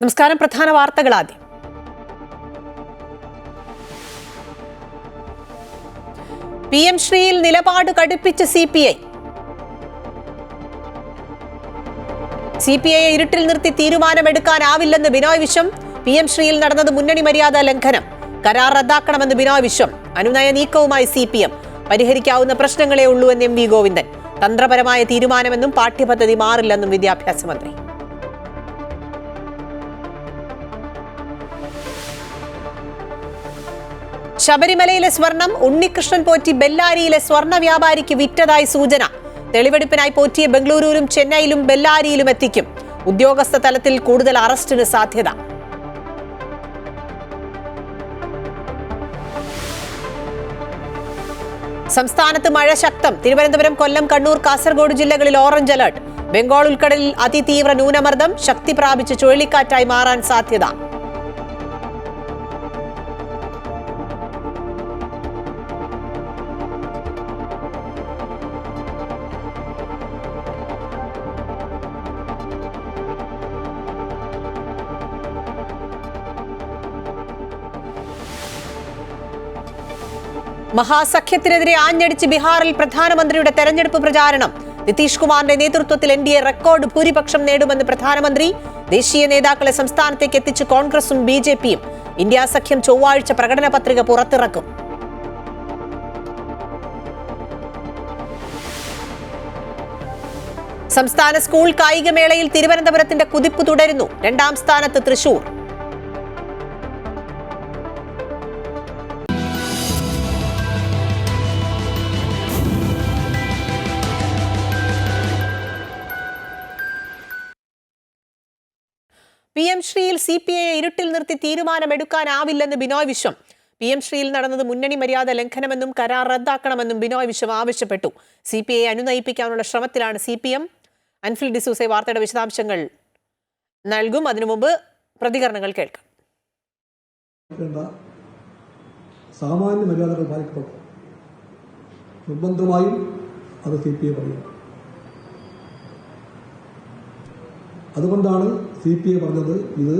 നമസ്കാരം. പ്രധാന വാർത്തകൾ ആദ്യം. PM ശ്രീയിൽ നിലപാട് കടുപ്പിച്ച് CPI. CPIയെ ഇരുട്ടിൽ നിർത്തി തീരുമാനമെടുക്കാനാവില്ലെന്ന് ബിനോയ് വിശ്വം. PM ശ്രീയിൽ നടന്നത് മുന്നണി മര്യാദ ലംഘനം. കരാർ റദ്ദാക്കണമെന്ന് ബിനോയ് വിശ്വം. അനുനയ നീക്കവുമായി CPM. പരിഹരിക്കാവുന്ന പ്രശ്നങ്ങളേ ഉള്ളൂ എന്ന് MV ഗോവിന്ദൻ. തന്ത്രപരമായ തീരുമാനമെന്നും പാഠ്യപദ്ധതി മാറില്ലെന്നും വിദ്യാഭ്യാസ മന്ത്രി. ശബരിമലയിലെ സ്വർണം ഉണ്ണികൃഷ്ണൻ പോറ്റി ബെല്ലാരിയിലെ സ്വർണ്ണ വ്യാപാരിക്ക് വിറ്റതായി സൂചന. തെളിവെടുപ്പിനായി പോറ്റിയെ ബംഗളൂരുവിലും ചെന്നൈയിലും ബെല്ലാരിയിലും എത്തിക്കും. ഉദ്യോഗസ്ഥ തലത്തിൽ കൂടുതൽ അറസ്റ്റിന് സാധ്യത. സംസ്ഥാനത്ത് മഴ ശക്തം. തിരുവനന്തപുരം, കൊല്ലം, കണ്ണൂർ, കാസർഗോഡ് ജില്ലകളിൽ ഓറഞ്ച് അലർട്ട്. ബംഗാൾ ഉൾക്കടലിൽ അതിതീവ്ര ന്യൂനമർദ്ദം ശക്തി പ്രാപിച്ച് ചുഴലിക്കാറ്റായി മാറാൻ സാധ്യത. മഹാസഖ്യത്തിനെതിരെ ആഞ്ഞടിച്ച് ബീഹാറിൽ പ്രധാനമന്ത്രിയുടെ തെരഞ്ഞെടുപ്പ് പ്രചാരണം. നിതീഷ് കുമാറിന്റെ നേതൃത്വത്തിൽ NDA റെക്കോർഡ് ഭൂരിപക്ഷം നേടുമെന്ന് പ്രധാനമന്ത്രി. ദേശീയ നേതാക്കളെ സംസ്ഥാനത്തേക്ക് എത്തിച്ച് കോൺഗ്രസും BJPയും. ഇന്ത്യ സഖ്യം ചൊവ്വാഴ്ച പ്രകടന പത്രിക പുറത്തിറക്കും. സംസ്ഥാന സ്കൂൾ കായികമേളയിൽ തിരുവനന്തപുരത്തിന്റെ കുതിപ്പ് തുടരുന്നു. രണ്ടാം സ്ഥാനത്ത് തൃശൂർ. PM ശ്രീയിൽ CPIയെ ഇരുട്ടിൽ നിർത്തി തീരുമാനമെടുക്കാനാവില്ലെന്ന് ബിനോയ് വിശ്വം. PM ശ്രീയിൽ നടന്നത് മുന്നണി മര്യാദ ലംഘനമെന്നും കരാർ റദ്ദാക്കണമെന്നും ബിനോയ് വിശ്വം ആവശ്യപ്പെട്ടു. CPIയെ അനുനയിപ്പിക്കാനുള്ള ശ്രമത്തിലാണ് CPM. അൻഫിൽ ഡിസൂസെ വാർത്തയുടെ വിശദാംശങ്ങൾ നൽകും. അതിനു മുമ്പ് പ്രതികരണങ്ങൾ കേൾക്കാം. സാമാന്യ മര്യാദകൾ പാലിക്കപ്പെട്ടു. നിർബന്ധമായും അത് CPI പറയും. അതുകൊണ്ടാണ് CPI പറഞ്ഞത് ഇത്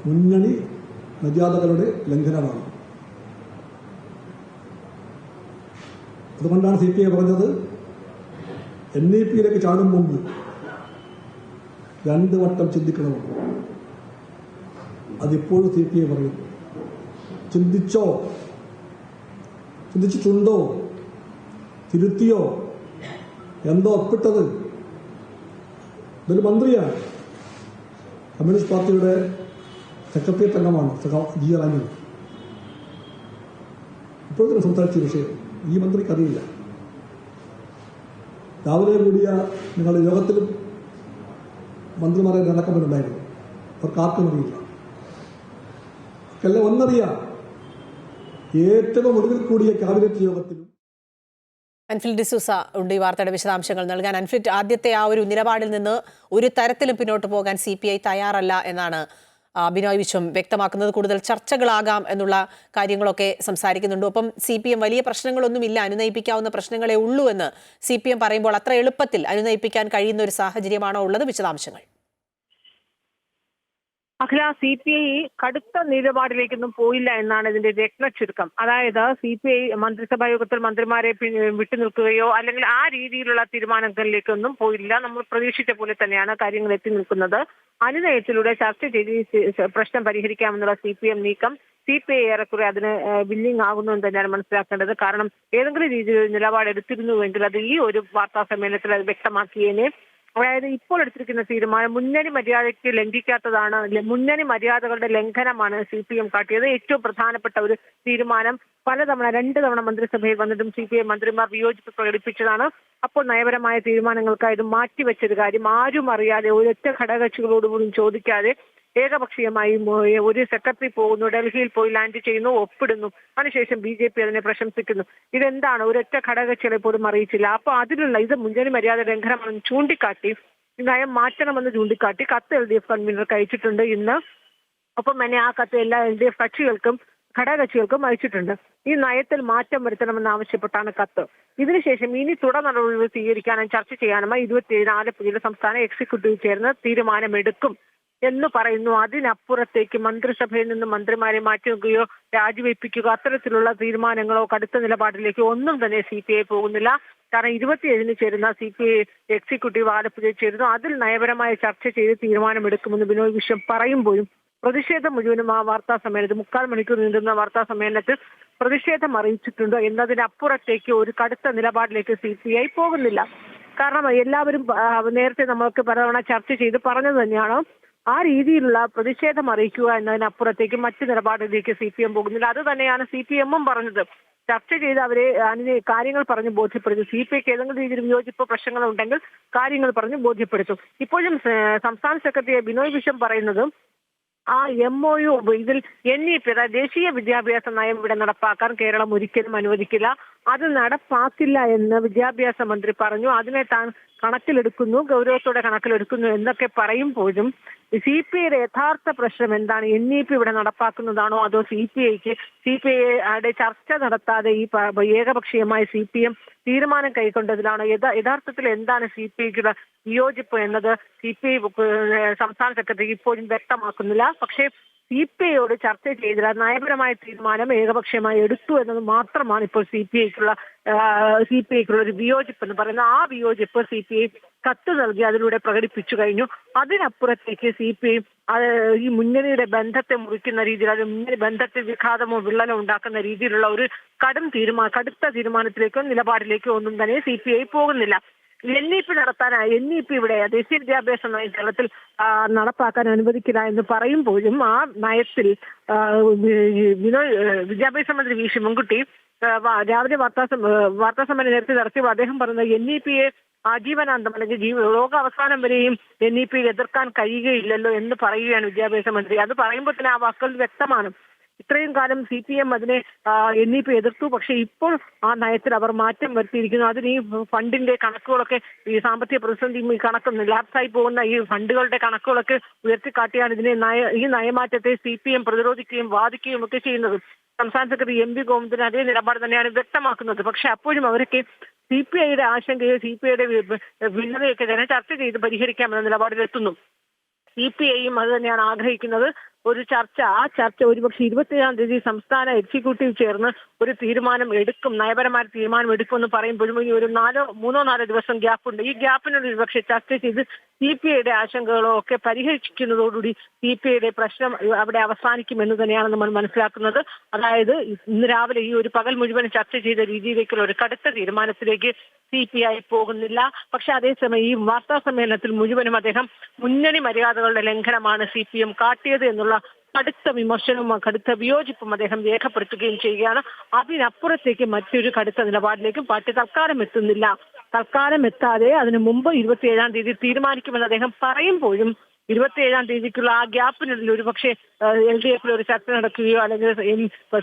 മുന്നണി മര്യാദകളുടെ ലംഘനമാണ്. അതുകൊണ്ടാണ് CPI പറഞ്ഞത് NEPയിലേക്ക് ചാടും മുമ്പ് 2 വട്ടം ചിന്തിക്കണമെന്ന്. അതിപ്പോഴും CPI പറയുന്നു. ചിന്തിച്ചിട്ടുണ്ടോ? തിരുത്തിയോ? എന്തോ ഒപ്പിട്ടത്? ഇതൊരു മന്ത്രിയാണ്, കമ്മ്യൂണിസ്റ്റ് പാർട്ടിയുടെ സെക്രട്ടേറിയറ്റ് അംഗമാണ് G. റാണി. ഇപ്പോഴത്തെ സംസാരിച്ച വിഷയം ഈ മന്ത്രിക്ക് അറിയില്ല. രാവിലെ കൂടിയ നിങ്ങളുടെ യോഗത്തിലും മന്ത്രിമാരെ നടക്കുമ്പോഴുണ്ടായിരുന്നു. അവർക്ക് ആർക്കും അറിയില്ല. എല്ലാം ഒന്നറിയാം. ഏറ്റവും ഒടുവിൽ കൂടിയ ക്യാബിനറ്റ് യോഗത്തിലും. അൻഫിൽ ഡിസൂസ ഉണ്ട് ഈ വാർത്തയുടെ വിശദാംശങ്ങൾ നൽകാൻ. അൻഫിൽ, ആദ്യത്തെ ആ ഒരു നിലപാടിൽ നിന്ന് ഒരു തരത്തിലും പിന്നോട്ട് പോകാൻ CPI തയ്യാറല്ല എന്നാണ് ബിനോയ് വിശ്വം വ്യക്തമാക്കുന്നത്. കൂടുതൽ ചർച്ചകളാകാം എന്നുള്ള കാര്യങ്ങളൊക്കെ സംസാരിക്കുന്നുണ്ട്. ഒപ്പം CPM വലിയ പ്രശ്നങ്ങളൊന്നുമില്ല, അനുനയിപ്പിക്കാവുന്ന പ്രശ്നങ്ങളെ ഉള്ളൂ എന്ന് CPM പറയുമ്പോൾ അത്ര എളുപ്പത്തിൽ അനുനയിപ്പിക്കാൻ കഴിയുന്ന ഒരു സാഹചര്യമാണോ ഉള്ളത്? വിശദാംശങ്ങൾ. അഖില, CPI കടുത്ത നിലപാടിലേക്കൊന്നും പോയില്ല എന്നാണ് ഇതിന്റെ രത്നച്ചുരുക്കം. അതായത് CPI മന്ത്രിസഭാ യോഗത്തിൽ മന്ത്രിമാരെ വിട്ടുനിൽക്കുകയോ അല്ലെങ്കിൽ ആ രീതിയിലുള്ള തീരുമാനങ്ങളിലേക്കൊന്നും പോയില്ല. നമ്മൾ പ്രതീക്ഷിച്ച പോലെ തന്നെയാണ് കാര്യങ്ങൾ എത്തി നിൽക്കുന്നത്. അനുനയത്തിലൂടെ ചർച്ച ചെയ്ത് പ്രശ്നം പരിഹരിക്കാമെന്നുള്ള CPM നീക്കം CPI ഏറെക്കുറെ അതിന് വില്ലിംഗ് ആകുന്നു എന്ന് തന്നെയാണ് മനസ്സിലാക്കേണ്ടത്. കാരണം ഏതെങ്കിലും രീതിയിൽ നിലപാടെടുത്തിരുന്നുവെങ്കിൽ അത് ഈ ഒരു വാർത്താ സമ്മേളനത്തിൽ അത് വ്യക്തമാക്കിയേനെ. അതായത് ഇപ്പോൾ എടുത്തിരിക്കുന്ന തീരുമാനം മുന്നണി മര്യാദയ്ക്ക് ലംഘിക്കാത്തതാണ്, മുന്നണി മര്യാദകളുടെ ലംഘനമാണ് CPM കാട്ടിയത്. ഏറ്റവും പ്രധാനപ്പെട്ട ഒരു തീരുമാനം. 2 തവണ മന്ത്രിസഭയിൽ വന്നിട്ടും CPI മന്ത്രിമാർ വിയോജിപ്പ് പ്രകടിപ്പിച്ചതാണ്. അപ്പോൾ നയപരമായ തീരുമാനങ്ങൾക്കായി ഇത് മാറ്റിവെച്ചൊരു കാര്യം ആരും അറിയാതെ, ഒരൊറ്റ ഘടകകക്ഷികളോടുകൂടി ചോദിക്കാതെ ഏകപക്ഷീയമായി ഒരു സെക്രട്ടറി പോകുന്നു, ഡൽഹിയിൽ പോയി ലാൻഡ് ചെയ്യുന്നു, ഒപ്പിടുന്നു. അതിനുശേഷം BJP അതിനെ പ്രശംസിക്കുന്നു. ഇതെന്താണ്? ഒരൊറ്റ ഘടകകക്ഷികളെ പോലും അറിയിച്ചില്ല. അപ്പൊ അതിലുള്ള ഇത് മുന്നണി മര്യാദ ലംഘനമാണെന്ന് ചൂണ്ടിക്കാട്ടി, നയം മാറ്റണമെന്ന് ചൂണ്ടിക്കാട്ടി കത്ത് LDF കൺവീനർക്ക് അയച്ചിട്ടുണ്ട് ഇന്ന്. ഒപ്പം തന്നെ ആ കത്ത് എല്ലാ LDF കക്ഷികൾക്കും ഘടകകക്ഷികൾക്കും അയച്ചിട്ടുണ്ട്. ഈ നയത്തിൽ മാറ്റം വരുത്തണമെന്നാവശ്യപ്പെട്ടാണ് കത്ത്. ഇതിനുശേഷം ഇനി തുടർ നടപടികൾ സ്വീകരിക്കാനും ചർച്ച ചെയ്യാനുമായി 27 ആലപ്പുഴയിലെ സംസ്ഥാന എക്സിക്യൂട്ടീവ് ചേർന്ന് തീരുമാനമെടുക്കും എന്ന് പറയുന്നു. അതിനപ്പുറത്തേക്ക് മന്ത്രിസഭയിൽ നിന്ന് മന്ത്രിമാരെ മാറ്റിവെക്കുകയോ രാജിവെപ്പിക്കുകയോ അത്തരത്തിലുള്ള തീരുമാനങ്ങളോ കടുത്ത നിലപാടിലേക്കോ ഒന്നും തന്നെ CPI പോകുന്നില്ല. കാരണം 27-ന് ചേരുന്ന CPI എക്സിക്യൂട്ടീവ് ആലപ്പുഴയിൽ ചേരുന്നു. അതിൽ നയപരമായ ചർച്ച ചെയ്ത് തീരുമാനമെടുക്കുമെന്ന് ബിനോയ് വിശ്വം പറയുമ്പോഴും പ്രതിഷേധം മുഴുവനും ആ വാർത്താ സമ്മേളനത്തിൽ 3/4 മണിക്കൂർ നീണ്ടുന്ന വാർത്താ സമ്മേളനത്തിൽ പ്രതിഷേധം അറിയിച്ചിട്ടുണ്ട് എന്നതിനപ്പുറത്തേക്ക് ഒരു കടുത്ത നിലപാടിലേക്ക് CPI പോകുന്നില്ല. കാരണം എല്ലാവരും നേരത്തെ നമ്മൾക്ക് പലതവണ ചർച്ച ചെയ്ത് പറഞ്ഞത് തന്നെയാണ്, ആ രീതിയിലുള്ള പ്രതിഷേധം അറിയിക്കുക എന്നതിനപ്പുറത്തേക്ക് മറ്റു നിലപാടിലേക്ക് CPM പോകുന്നില്ല. അത് തന്നെയാണ് CPM-ഉം പറഞ്ഞത്. ചർച്ച ചെയ്ത് അവരെ കാര്യങ്ങൾ പറഞ്ഞ് ബോധ്യപ്പെടുത്തും. CPIക്ക് ഏതെങ്കിലും രീതിയിൽ വിയോജിപ്പ് പ്രശ്നങ്ങൾ ഉണ്ടെങ്കിൽ കാര്യങ്ങൾ പറഞ്ഞ് ബോധ്യപ്പെടുത്തും. ഇപ്പോഴും സംസ്ഥാന സെക്രട്ടറി ബിനോയ് വിശ്വം പറയുന്നത് ആ MOU ഇതിൽ NEP അതായത് ദേശീയ വിദ്യാഭ്യാസ നയം ഇവിടെ നടപ്പാക്കാൻ കേരളം ഒരിക്കലും അനുവദിക്കില്ല, അത് നടപ്പാക്കില്ല എന്ന് വിദ്യാഭ്യാസ മന്ത്രി പറഞ്ഞു. അതിനെ താൻ കണക്കിലെടുക്കുന്നു, ഗൗരവത്തോടെ കണക്കിലെടുക്കുന്നു എന്നൊക്കെ പറയുമ്പോഴും CPIയുടെ യഥാർത്ഥ പ്രശ്നം എന്താണ്? NEP ഇവിടെ നടപ്പാക്കുന്നതാണോ അതോ CPIയുടെ ചർച്ച നടത്താതെ ഈ ഏകപക്ഷീയമായി CPM തീരുമാനം കൈക്കൊണ്ടതിലാണോ? യഥാർത്ഥത്തിൽ എന്താണ് CPIക്കുള്ള വിയോജിപ്പ് എന്നത് CPI സംസ്ഥാന സെക്രട്ടറി ഇപ്പോഴും വ്യക്തമാക്കുന്നില്ല. പക്ഷേ CPIയോട് ചർച്ച ചെയ്തില്ല, നയപരമായ തീരുമാനം ഏകപക്ഷീയമായി എടുത്തു എന്നത് മാത്രമാണ് ഇപ്പോൾ CPIക്കുള്ള ഒരു വിയോജിപ്പ് എന്ന് പറയുന്നത്. ആ വിയോജിപ്പ് CPI കത്ത് നൽകി അതിലൂടെ പ്രകടിപ്പിച്ചു കഴിഞ്ഞു. അതിനപ്പുറത്തേക്ക് CPI ഈ മുന്നണിയുടെ ബന്ധത്തെ മുറിക്കുന്ന രീതിയിൽ, അത് മുന്നണി ബന്ധത്തിൽ വിഘാതമോ വിള്ളലോ ഉണ്ടാക്കുന്ന രീതിയിലുള്ള ഒരു കടുത്ത തീരുമാനത്തിലേക്കോ നിലപാടിലേക്കോ ഒന്നും തന്നെ CPI പോകുന്നില്ല. NEP NEP ഇവിടെ ദേശീയ വിദ്യാഭ്യാസ നയം കേരളത്തിൽ നടപ്പാക്കാൻ അനുവദിക്കില്ല എന്ന് പറയുമ്പോഴും ആ നയത്തിൽ വിദ്യാഭ്യാസ മന്ത്രി വി ശിവൻകുട്ടി രാവിലെ വാർത്താ സമ്മേളനം നേരത്തെ നടത്തിയപ്പോൾ അദ്ദേഹം പറഞ്ഞത് NEPയെ ആജീവനാന്തം അല്ലെങ്കിൽ ലോകാവസാനം വരെയും NEP എതിർക്കാൻ കഴിയുകയില്ലല്ലോ എന്ന് പറയുകയാണ് വിദ്യാഭ്യാസ മന്ത്രി. അത് പറയുമ്പോൾ തന്നെ ആ വാക്കുകൾ വ്യക്തമാണ്. ഇത്രയും കാലം CPM അതിനെ NEP എതിർത്തു, പക്ഷെ ഇപ്പോൾ ആ നയത്തിൽ അവർ മാറ്റം വരുത്തിയിരിക്കുന്നു. അതിന് ഈ ഫണ്ടിന്റെ കണക്കുകളൊക്കെ, ഈ സാമ്പത്തിക പ്രതിസന്ധി കണക്കൊന്നും ലാപ്സായി പോകുന്ന ഈ ഫണ്ടുകളുടെ കണക്കുകളൊക്കെ ഉയർത്തിക്കാട്ടിയാണ് ഈ നയമാറ്റത്തെ CPM പ്രതിരോധിക്കുകയും വാദിക്കുകയും ഒക്കെ ചെയ്യുന്നത്. സംസ്ഥാന സെക്രട്ടറി MV ഗോവിന്ദൻ അതേ നിലപാട് തന്നെയാണ് വ്യക്തമാക്കുന്നത്. പക്ഷെ അപ്പോഴും അവരൊക്കെ CPIയുടെ ആശങ്കയോ CPIയുടെ ഭിന്നതയൊക്കെ തന്നെ ചർച്ച ചെയ്ത് പരിഹരിക്കാമെന്ന നിലപാടിലെത്തുന്നു. CPIയും അത് തന്നെയാണ് ആഗ്രഹിക്കുന്നത്. ആ ചർച്ച ഒരുപക്ഷെ 27-ാം തീയതി സംസ്ഥാന എക്സിക്യൂട്ടീവ് ചേർന്ന് ഒരു തീരുമാനം എടുക്കും, നയപരമായ തീരുമാനം എടുക്കുമെന്ന് പറയുമ്പോഴും ഇനി ഒരു 3-4 ദിവസം ഗ്യാപ്പുണ്ട്. ഈ ഗ്യാപ്പിനുള്ളിൽ ഒരുപക്ഷെ ചർച്ച ചെയ്ത് CPIയുടെ ആശങ്കകളോ ഒക്കെ പരിഹരിക്കുന്നതോടുകൂടി CPIയുടെ പ്രശ്നം അവിടെ അവസാനിക്കുമെന്ന് തന്നെയാണ് നമ്മൾ മനസ്സിലാക്കുന്നത്. അതായത് ഇന്ന് രാവിലെ ഈ ഒരു പകൽ മുഴുവൻ ചർച്ച ചെയ്ത രീതിയിലേക്കുള്ള ഒരു കടുത്ത തീരുമാനത്തിലേക്ക് CPI പോകുന്നില്ല. പക്ഷെ അതേസമയം ഈ വാർത്താ സമ്മേളനത്തിൽ മുഴുവനും അദ്ദേഹം മുന്നണി മര്യാദകളുടെ ലംഘനമാണ് CPM കാട്ടിയത് എന്നുള്ള കടുത്ത വിമർശനവും കടുത്ത വിയോജിപ്പും അദ്ദേഹം രേഖപ്പെടുത്തുകയും ചെയ്യുകയാണ്. അതിനപ്പുറത്തേക്ക് മറ്റൊരു കടുത്ത നിലപാടിലേക്കും പാർട്ടി തൽക്കാലം എത്തുന്നില്ല. തൽക്കാലം എത്താതെ അതിനു മുമ്പ് 27-ാം തീയതി തീരുമാനിക്കുമെന്ന് അദ്ദേഹം പറയുമ്പോഴും 27-ാം തീയതിക്കുള്ള ആ ഗ്യാപ്പിനുള്ളിൽ ഒരുപക്ഷെ LDF ഒരു ചർച്ച നടക്കുകയോ അല്ലെങ്കിൽ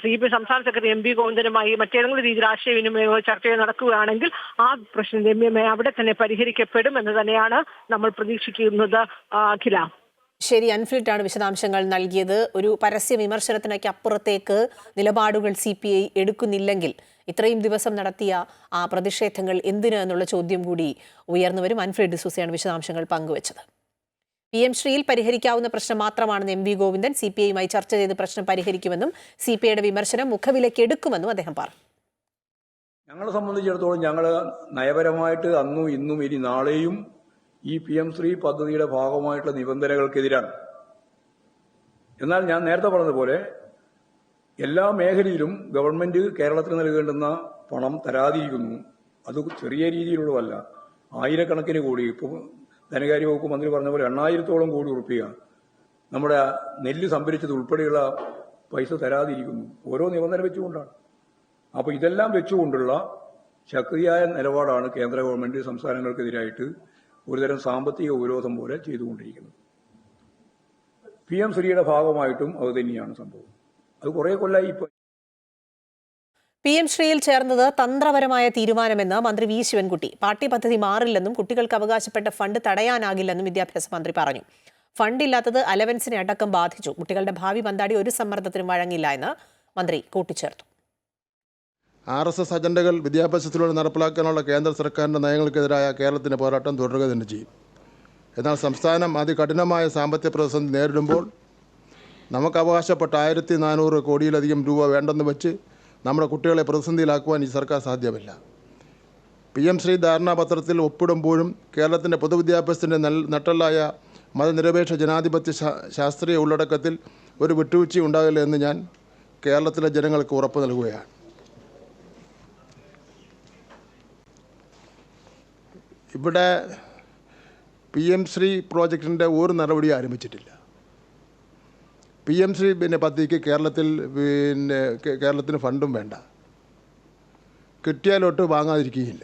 CPI സംസ്ഥാന സെക്രട്ടറി MV ഗോവിന്ദനുമായി മറ്റേതെങ്കിലും രീതിയിൽ ആശയവിനിമയമോ ചർച്ചയോ നടക്കുകയാണെങ്കിൽ ആ പ്രശ്നം രമ്യമായി അവിടെ തന്നെ പരിഹരിക്കപ്പെടും എന്ന് തന്നെയാണ് നമ്മൾ പ്രതീക്ഷിക്കുന്നത്. അഖില. ശരി, അൻഫ്രിറ്റാണ് വിശദാംശങ്ങൾ നൽകിയത്. ഒരു പരസ്യ വിമർശനത്തിനൊക്കെ അപ്പുറത്തേക്ക് നിലപാടുകൾ CPI എടുക്കുന്നില്ലെങ്കിൽ ഇത്രയും ദിവസം നടത്തിയ ആ പ്രതിഷേധങ്ങൾ എന്തിന് എന്നുള്ള ചോദ്യം കൂടി ഉയർന്നുവരും. അൻഫ്രിഡ് ഡിസൂസയാണ് വിശദാംശങ്ങൾ പങ്കുവച്ചത്. PM ശ്രീയിൽ പരിഹരിക്കാവുന്ന പ്രശ്നം മാത്രമാണെന്ന് MV ഗോവിന്ദൻ. CPIയുമായി ചർച്ച ചെയ്ത് പ്രശ്നം പരിഹരിക്കുമെന്നും CPIയുടെ വിമർശനം മുഖവിലേക്ക് എടുക്കുമെന്നും അദ്ദേഹം പറഞ്ഞു. ഞങ്ങളെ സംബന്ധിച്ചിടത്തോളം ഞങ്ങൾ നയപരമായിട്ട് അന്നും ഇന്നും ഇനി നാളെയും ഈ PM ശ്രീ പദ്ധതിയുടെ ഭാഗമായിട്ടുള്ള നിബന്ധനകൾക്കെതിരാണ്. എന്നാൽ ഞാൻ നേരത്തെ പറഞ്ഞതുപോലെ എല്ലാ മേഖലയിലും ഗവൺമെന്റ് കേരളത്തിന് നൽകേണ്ടുന്ന പണം തരാതിരിക്കുന്നു. അത് ചെറിയ രീതിയിലുള്ളതല്ല, ആയിരക്കണക്കിന് കോടി. ഇപ്പോൾ ധനകാര്യ വകുപ്പ് മന്ത്രി പറഞ്ഞ പോലെ 8,000-ഓളം കോടി റുപ്യ നമ്മുടെ നെല്ല് സംഭരിച്ചത് ഉൾപ്പെടെയുള്ള പൈസ തരാതിരിക്കുന്നു. ഓരോ നിബന്ധന വെച്ചുകൊണ്ടാണ്. അപ്പോൾ ഇതെല്ലാം വെച്ചുകൊണ്ടുള്ള ശക്തിയായ നിലപാടാണ് കേന്ദ്ര ഗവൺമെന്റ് സംസ്ഥാനങ്ങൾക്കെതിരായിട്ട് ഒരുതരം സാമ്പത്തിക ഉപരോധം പോലെ ചെയ്തുകൊണ്ടിരിക്കുന്നത്. PM ശ്രീയുടെ ഭാഗമായിട്ടും അത് തന്നെയാണ് സംഭവം. അത് കുറെ കൊല്ലമായി. ഇപ്പോൾ PM ശ്രീയിൽ ചേർന്നത് തന്ത്രപരമായ തീരുമാനമെന്ന് മന്ത്രി വി ശിവൻകുട്ടി. പാർട്ടി പദ്ധതി മാറില്ലെന്നും കുട്ടികൾക്ക് അവകാശപ്പെട്ട ഫണ്ട് തടയാനാകില്ലെന്നും വിദ്യാഭ്യാസ മന്ത്രി പറഞ്ഞു. ഫണ്ടില്ലാത്തത് അലവൻസിനെ അടക്കം ബാധിച്ചു. കുട്ടികളുടെ ഭാവി പന്താടി ഒരു സമ്മർദ്ദത്തിനും വഴങ്ങില്ല എന്ന് മന്ത്രി കൂട്ടിച്ചേർത്തു. RSS അജണ്ടകൾ വിദ്യാഭ്യാസത്തിലൂടെ നടപ്പിലാക്കാനുള്ള കേന്ദ്ര സർക്കാരിൻ്റെ നയങ്ങൾക്കെതിരായ കേരളത്തിൻ്റെ പോരാട്ടം തുടരുക തന്നെ ചെയ്യും. എന്നാൽ സംസ്ഥാനം അതികഠിനമായ സാമ്പത്തിക പ്രതിസന്ധി നേരിടുമ്പോൾ നമുക്ക് അവകാശപ്പെട്ട 1400 കോടിയിലധികം രൂപ വേണ്ടെന്ന് വെച്ച് നമ്മുടെ കുട്ടികളെ പ്രതിസന്ധിയിലാക്കുവാൻ ഈ സർക്കാർ സാധ്യമല്ല. PM ശ്രീ ധാരണാപത്രത്തിൽ ഒപ്പിടുമ്പോഴും കേരളത്തിൻ്റെ പൊതുവിദ്യാഭ്യാസത്തിൻ്റെ നട്ടെല്ലായ മതനിരപേക്ഷ ജനാധിപത്യ ശാസ്ത്രീയ ഉള്ളടക്കത്തിൽ ഒരു വിട്ടുവീഴ്ച ഉണ്ടാകില്ല എന്ന് ഞാൻ കേരളത്തിലെ ജനങ്ങൾക്ക് ഉറപ്പ് നൽകുകയാണ്. ഇവിടെ PM ശ്രീ പ്രോജക്റ്റിൻ്റെ ഒരു നടപടി ആരംഭിച്ചിട്ടില്ല. PM ശ്രീ പദ്ധതിക്ക് കേരളത്തിന് ഫണ്ടും വേണ്ട, കിട്ടിയാലോട്ട് വാങ്ങാതിരിക്കുകയില്ല.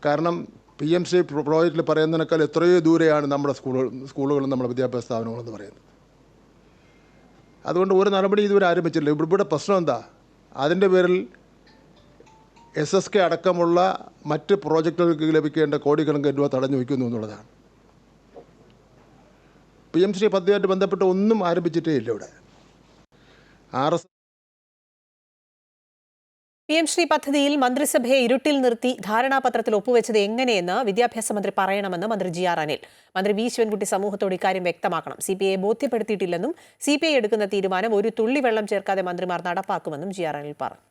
കാരണം PM ശ്രീ പ്രോജക്റ്റിൽ പറയുന്നതിനേക്കാൾ എത്രയോ ദൂരെയാണ് നമ്മുടെ സ്കൂളുകളും നമ്മുടെ വിദ്യാഭ്യാസ സ്ഥാപനങ്ങളെന്ന് പറയുന്നത്. അതുകൊണ്ട് ഒരു നടപടി ഇതുവരെ ആരംഭിച്ചിട്ടില്ല. ഇവിടെ പ്രശ്നം എന്താ? അതിൻ്റെ പേരിൽ SSK അടക്കമുള്ള മറ്റ് പ്രോജക്റ്റുകൾക്ക് ലഭിക്കേണ്ട കോടിക്കണക്കിന് രൂപ തടഞ്ഞു വയ്ക്കുന്നു എന്നുള്ളതാണ്. PM ശ്രീ പദ്ധതിയായിട്ട് ബന്ധപ്പെട്ട് ഒന്നും ആരംഭിച്ചിട്ടേ ഇല്ല. ഇവിടെ PM ശ്രീ പദ്ധതിയിൽ മന്ത്രിസഭയെ ഇരുട്ടിൽ നിർത്തി ധാരണാപത്രത്തിൽ ഒപ്പുവെച്ചത് എങ്ങനെയെന്ന് വിദ്യാഭ്യാസ മന്ത്രി പറയണമെന്ന് മന്ത്രി GR അനിൽ. മന്ത്രി V ശിവൻകുട്ടി സമൂഹത്തോട് ഇക്കാര്യം വ്യക്തമാക്കണം. CPI ബോധ്യപ്പെടുത്തിയിട്ടില്ലെന്നും CPI എടുക്കുന്ന തീരുമാനം ഒരു തുള്ളി വെള്ളം ചേർക്കാതെ മന്ത്രിമാർ നടപ്പാക്കുമെന്നും GR അനിൽ പറഞ്ഞു.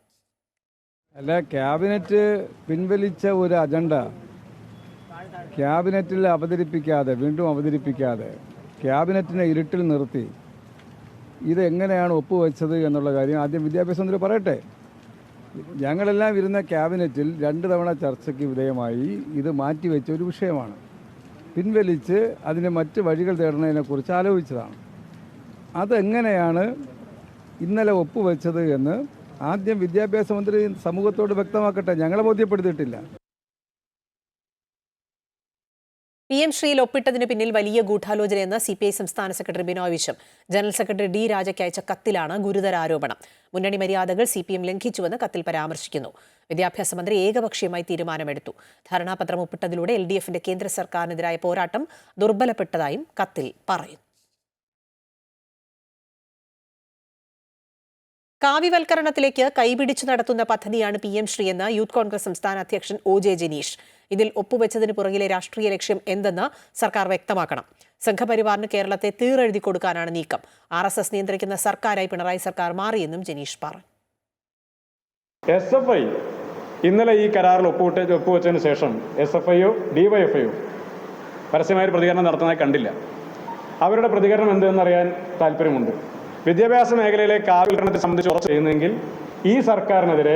അല്ല, ക്യാബിനറ്റ് പിൻവലിച്ച ഒരു അജണ്ട ക്യാബിനറ്റിൽ വീണ്ടും അവതരിപ്പിക്കാതെ ക്യാബിനറ്റിനെ ഇരുട്ടിൽ നിർത്തി ഇതെങ്ങനെയാണ് ഒപ്പുവെച്ചത് എന്നുള്ള കാര്യം ആദ്യം വിദ്യാഭ്യാസ മന്ത്രി പറയട്ടെ. ഞങ്ങളെല്ലാം ഇരുന്ന ക്യാബിനറ്റിൽ 2 തവണ ചർച്ചയ്ക്ക് വിധേയമായി ഇത് മാറ്റിവെച്ച ഒരു വിഷയമാണ്. പിൻവലിച്ച് അതിന് മറ്റ് വഴികൾ തേടുന്നതിനെക്കുറിച്ച് ആലോചിച്ചതാണ്. അതെങ്ങനെയാണ് ഇന്നലെ ഒപ്പുവെച്ചത് എന്ന് ആദ്യം വിദ്യാഭ്യാസ മന്ത്രി സമൂഹത്തോട് വ്യക്തമാക്കട്ടെ. ഞങ്ങളെ ബോധ്യപ്പെടുത്തിയിട്ടില്ല. PM ശ്രീയിൽ ഒപ്പിട്ടതിന് പിന്നിൽ വലിയ ഗൂഢാലോചനയെന്ന് CPI സംസ്ഥാന secretary Binoy Viswam. General secretary D രാജയ്ക്ക് അയച്ച കത്തിലാണ് ഗുരുതര ആരോപണം. മുന്നണി മര്യാദകൾ CPM ലംഘിച്ചുവെന്ന് കത്തിൽ പരാമർശിക്കുന്നു. വിദ്യാഭ്യാസ മന്ത്രി ഏകപക്ഷീയമായി തീരുമാനമെടുത്തു. ധാരണാപത്രം ഒപ്പിട്ടതിലൂടെ LDFന്റെ കേന്ദ്ര സർക്കാരിനെതിരായ പോരാട്ടം ദുർബലപ്പെട്ടതായും കത്തിൽ പറയുന്നു. കാവ്യവൽക്കരണത്തിലേക്ക് കൈപിടിച്ചു നടത്തുന്ന പദ്ധതിയാണ് PM ശ്രീ എന്ന് യൂത്ത് കോൺഗ്രസ് സംസ്ഥാന അധ്യക്ഷൻ OJ ജനീഷ്. ഇതിൽ ഒപ്പുവെച്ചതിന് പുറകിലെ രാഷ്ട്രീയ ലക്ഷ്യം എന്തെന്ന് സർക്കാർ വ്യക്തമാക്കണം. സംഘപരിവാറിന് കേരളത്തെ തീറെഴുതി കൊടുക്കാനാണ് നീക്കം. RSS നിയന്ത്രിക്കുന്ന സർക്കാരായി പിണറായി സർക്കാർ മാറിയെന്നും ജനീഷ് പറഞ്ഞു. SFI ഇന്നലെ ഈ കരാറിൽ ഒപ്പുവെച്ചതിന് ശേഷം SFIയോ DYFIയോ പരസ്യമായ പ്രതികരണം നടത്തുന്നതായി കണ്ടില്ല. അവരുടെ പ്രതികരണം എന്തെന്നറിയാൻ താല്പര്യമുണ്ട്. വിദ്യാഭ്യാസ മേഖലയിലെ കാവ്യവൽക്കരണത്തെ സംബന്ധിച്ച് ഉറച്ചു ചെയ്യുന്നെങ്കിൽ ഈ സർക്കാരിനെതിരെ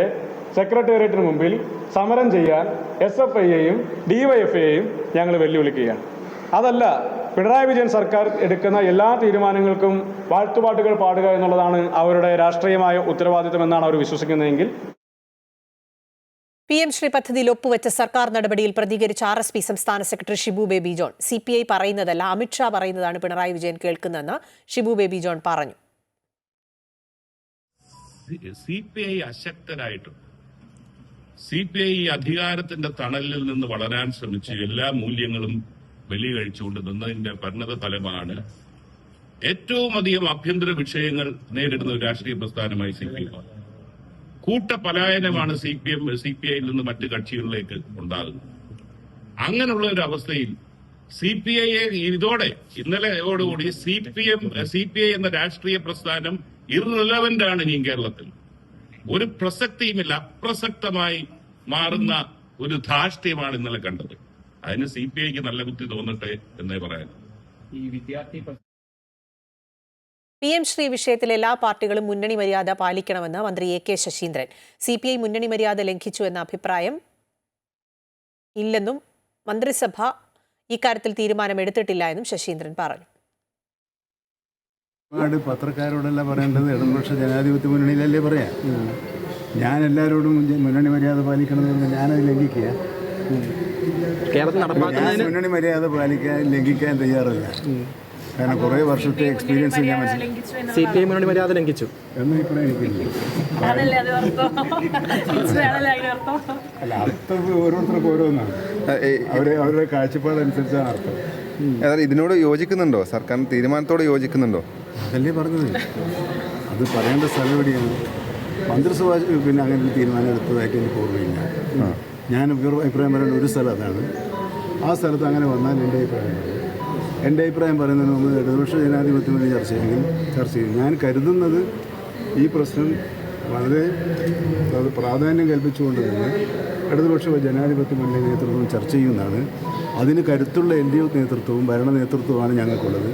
സെക്രട്ടേറിയറ്റിന് മുമ്പിൽ സമരം ചെയ്യാൻ SFIയെയും DYFIയെയും ഞങ്ങൾ വെല്ലുവിളിക്കുകയാണ്. അതല്ല, പിണറായി വിജയൻ സർക്കാർ എടുക്കുന്ന എല്ലാ തീരുമാനങ്ങൾക്കും വാഴ്ത്തുപാട്ടുകൾ പാടുക എന്നുള്ളതാണ് അവരുടെ രാഷ്ട്രീയമായ ഉത്തരവാദിത്തം എന്നാണ് അവർ വിശ്വസിക്കുന്നതെങ്കിൽ PM ശ്രീ പദ്ധതിയിൽ ഒപ്പുവെച്ച സർക്കാർ നടപടിയിൽ പ്രതികരിച്ച RSP സംസ്ഥാന secretary Shibu baby John. CPI പറയുന്നതല്ല, അമിത്ഷാ പറയുന്നതാണ് പിണറായി വിജയൻ കേൾക്കുന്നതെന്ന് ഷിബു ബേബി ജോൺ പറഞ്ഞു. CPI അശക്തരായിട്ടുണ്ട്. CPI അധികാരത്തിന്റെ തണലിൽ നിന്ന് വളരാൻ ശ്രമിച്ച് എല്ലാ മൂല്യങ്ങളും ബലി കഴിച്ചുകൊണ്ട് നിന്നതിന്റെ പരിണത ഫലമാണ് ഏറ്റവും അധികം ആഭ്യന്തര വിഷയങ്ങൾ നേരിടുന്ന ഒരു രാഷ്ട്രീയ പ്രസ്ഥാനമായി CPI. കൂട്ടപലായനമാണ് CPIയിൽ നിന്ന് മറ്റ് കക്ഷികളിലേക്ക് ഉണ്ടാകുന്നത്. അങ്ങനെയുള്ള ഒരു അവസ്ഥയിൽ CPIയെ ഇന്നലെയോടുകൂടി CPI എന്ന രാഷ്ട്രീയ പ്രസ്ഥാനം ഇർറിലവന്റ് ആണ് ഇനി കേരളത്തിൽ. ഒരു പ്രസക്തിയുമില്ല, അപ്രസക്തമായി മാറുന്ന ഒരു ധാർഷ്ട്യമാണ് ഇന്നലെ കണ്ടത്. അതിന് CPIക്ക് നല്ല ബുദ്ധി തോന്നട്ടെ എന്നേ പറയാൻ. PM ശ്രീ വിഷയത്തിൽ എല്ലാ പാർട്ടികളും മുന്നണി മര്യാദ പാലിക്കണമെന്ന് മന്ത്രി AK ശശീന്ദ്രൻ. CPI മുന്നണി മര്യാദ ലംഘിച്ചു എന്ന അഭിപ്രായം ഇല്ലെന്നും മന്ത്രിസഭ ഇക്കാര്യത്തിൽ തീരുമാനമെടുത്തിട്ടില്ല എന്നും ശശീന്ദ്രൻ പറഞ്ഞു. ഒരുപാട് പത്രക്കാരോടെല്ലാം പറയേണ്ടത് ഇടതുപക്ഷ ജനാധിപത്യ മുന്നണിയിലല്ലേ പറയാം. ഞാൻ എല്ലാവരോടും മുന്നണി മര്യാദ പാലിക്കണമെന്ന് ഞാനത് ലംഘിക്കുക. മുന്നണി മര്യാദ ലംഘിക്കാൻ തയ്യാറല്ല. കാരണം കുറേ വർഷത്തെ എക്സ്പീരിയൻസ് ഞാൻ CPI മുന്നണി മര്യാദ ലംഘിച്ചു എന്ന് ഇപ്പോൾ എനിക്കില്ല. അല്ല, അർത്ഥം ഓരോരുത്തർക്കും ഓരോന്നാണ്. അവരുടെ കാഴ്ചപ്പാടനുസരിച്ചാണ് അർത്ഥം. ഇതിനോട് യോജിക്കുന്നുണ്ടോ? സർക്കാർ തീരുമാനത്തോട് യോജിക്കുന്നുണ്ടോ? അതല്ലേ പറഞ്ഞത്. അത് പറയേണ്ട സ്ഥലം എവിടെയാണ്? മന്ത്രിസഭ പിന്നെ അങ്ങനെ ഒരു തീരുമാനം എടുത്തതായിട്ട് എനിക്ക് ഓർമ്മയില്ല. ഞാൻ അഭിപ്രായം പറയേണ്ട ഒരു സ്ഥലം അതാണ്. ആ സ്ഥലത്ത് അങ്ങനെ വന്നാൽ എൻ്റെ അഭിപ്രായം പറയുന്നതിന് മുമ്പ് ഇടതുപക്ഷ ജനാധിപത്യം വേണ്ടി ചർച്ച ചെയ്യും. ഞാൻ കരുതുന്നത് ഈ പ്രശ്നം വളരെ പ്രാധാന്യം കൽപ്പിച്ചുകൊണ്ട് തന്നെ ഇടതുപക്ഷ ജനാധിപത്യ മുന്നണി നേതൃത്വം ചർച്ച ചെയ്യുന്നതാണ്. അതിന് കരുത്തുള്ള LDF നേതൃത്വവും ഭരണ നേതൃത്വവുമാണ് ഞങ്ങൾക്കുള്ളത്.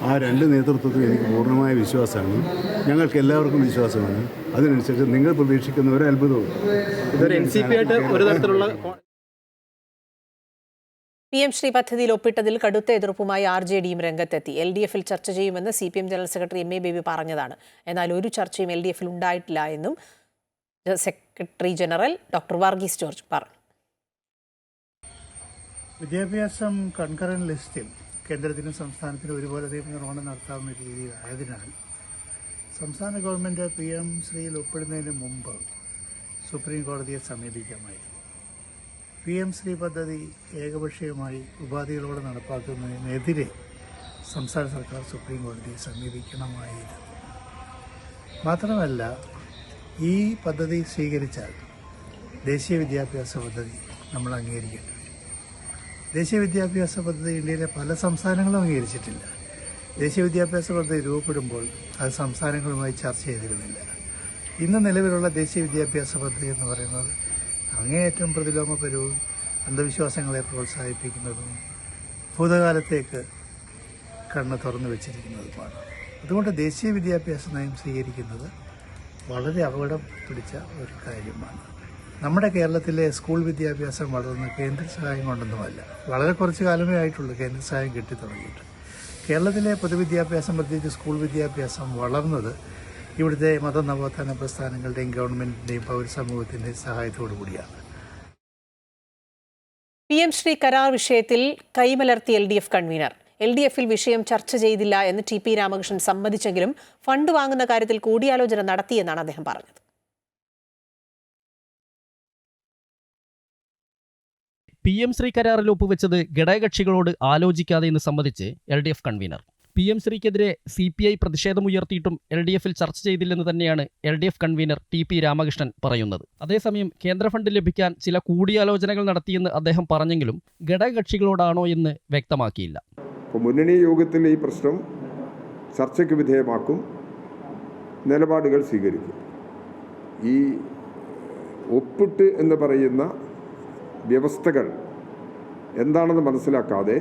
ആ രണ്ട് നേതൃത്വത്തിൽ എനിക്ക് പൂർണ്ണമായ വിശ്വാസമാണ്. ഞങ്ങൾക്ക് എല്ലാവർക്കും വിശ്വാസമാണ്. അതിനനുസരിച്ച് നിങ്ങൾ പ്രതീക്ഷിക്കുന്ന ഒരു അത്ഭുതവും ഇതൊരു NCP ആയിട്ട് ഒരു തരത്തിലുള്ള PM ശ്രീ പദ്ധതിയിൽ ഒപ്പിട്ടതിൽ കടുത്ത എതിർപ്പുമായി RJDയും രംഗത്തെത്തി. LDFൽ ചർച്ച ചെയ്യുമെന്ന് CPM general secretary MA baby പറഞ്ഞതാണ്. എന്നാൽ ഒരു ചർച്ചയും LDFൽ ഉണ്ടായിട്ടില്ല എന്നും secretary general doctor Varghese George പറഞ്ഞു. വിദ്യാഭ്യാസം കൺകറന്റ് ലിസ്റ്റിൽ കേന്ദ്രത്തിനും സംസ്ഥാനത്തിനും ഒരുപോലെ നിർവഹണം നടത്താവുന്ന രീതിയിലായതിനാൽ സംസ്ഥാന ഗവൺമെൻറ് PM ശ്രീയിൽ ഒപ്പിടുന്നതിന് മുമ്പ് സുപ്രീം കോടതിയെ സമീപിക്കാമായിരുന്നു. PM ശ്രീ പദ്ധതി ഏകപക്ഷീയമായി ഉപാധികളോടെ നടപ്പാക്കുന്നതിനെതിരെ സംസ്ഥാന സർക്കാർ സുപ്രീം കോടതിയെ സമീപിക്കണമായിരുന്നു. മാത്രമല്ല, ഈ പദ്ധതി സ്വീകരിച്ചാൽ ദേശീയ വിദ്യാഭ്യാസ പദ്ധതി നമ്മൾ അംഗീകരിക്കേണ്ടി വരും. ദേശീയ വിദ്യാഭ്യാസ പദ്ധതി ഇന്ത്യയിലെ പല സംസ്ഥാനങ്ങളും അംഗീകരിച്ചിട്ടില്ല. ദേശീയ വിദ്യാഭ്യാസ പദ്ധതി രൂപപ്പെടുമ്പോൾ അത് സംസ്ഥാനങ്ങളുമായി ചർച്ച ചെയ്തിരുന്നില്ല. ഇന്ന് നിലവിലുള്ള ദേശീയ വിദ്യാഭ്യാസ പദ്ധതി എന്ന് പറയുന്നത് അങ്ങേയറ്റം പ്രതിലോമപരവും അന്ധവിശ്വാസങ്ങളെ പ്രോത്സാഹിപ്പിക്കുന്നതും ഭൂതകാലത്തേക്ക് കണ്ണ് തുറന്നു വെച്ചിരിക്കുന്നതുമാണ്. അതുകൊണ്ട് ദേശീയ വിദ്യാഭ്യാസ നയം സ്വീകരിക്കുന്നത് വളരെ അപകടം പിടിച്ച ഒരു കാര്യമാണ്. നമ്മുടെ കേരളത്തിലെ സ്കൂൾ വിദ്യാഭ്യാസം വളർന്ന് കേന്ദ്ര സഹായം കൊണ്ടൊന്നുമല്ല. വളരെ കുറച്ച് കാലമേ ആയിട്ടുള്ളൂ കേന്ദ്ര സഹായം കിട്ടിത്തുടങ്ങിയിട്ട്. കേരളത്തിലെ പൊതുവിദ്യാഭ്യാസം, പ്രത്യേകിച്ച് സ്കൂൾ വിദ്യാഭ്യാസം വളർന്നത് ഇവിടുത്തെ മതനവോത്ഥാന പ്രസ്ഥാനങ്ങളുടെയും ഗവൺമെന്റിന്റെയും പൗരസമൂഹത്തിന്റെയും സഹായത്തോടു കൂടിയാണ്. PM ശ്രീ കരാർ വിഷയത്തിൽ കൈമലർത്തി LDF കൺവീനർ. LDFൽ വിഷയം ചർച്ച ചെയ്തില്ല എന്ന് TP രാമകൃഷ്ണൻ സമ്മതിച്ചെങ്കിലും ഫണ്ട് വാങ്ങുന്ന കാര്യത്തിൽ കൂടിയാലോചന നടത്തിയെന്നാണ് അദ്ദേഹം പറഞ്ഞത്. PM ശ്രീ കരാറിൽ ഒപ്പുവെച്ചത് ഘടകകക്ഷികളോട് ആലോചിക്കാതെ എന്ന് സമ്മതിച്ച് LDF കൺവീനർ. PM ശ്രീക്കെതിരെ CPI പ്രതിഷേധമുയർത്തിയിട്ടും LDFൽ ചർച്ച ചെയ്തില്ലെന്ന് തന്നെയാണ് LDF കൺവീനർ TP രാമകൃഷ്ണൻ പറയുന്നത്. അതേസമയം കേന്ദ്ര ഫണ്ട് ലഭിക്കാൻ ചില കൂടിയാലോചനകൾ നടത്തിയെന്ന് അദ്ദേഹം പറഞ്ഞെങ്കിലും ഘടകകക്ഷികളോടാണോ എന്ന് വ്യക്തമാക്കിയില്ല. മുന്നണി യോഗത്തിൽ ഈ പ്രശ്നം ചർച്ചയ്ക്ക് വിധേയമാക്കും, നിലപാടുകൾ സ്വീകരിക്കും. ഈ ഒപ്പിട്ട് എന്ന് പറയുന്ന വ്യവസ്ഥകൾ എന്താണെന്ന് മനസ്സിലാക്കാതെ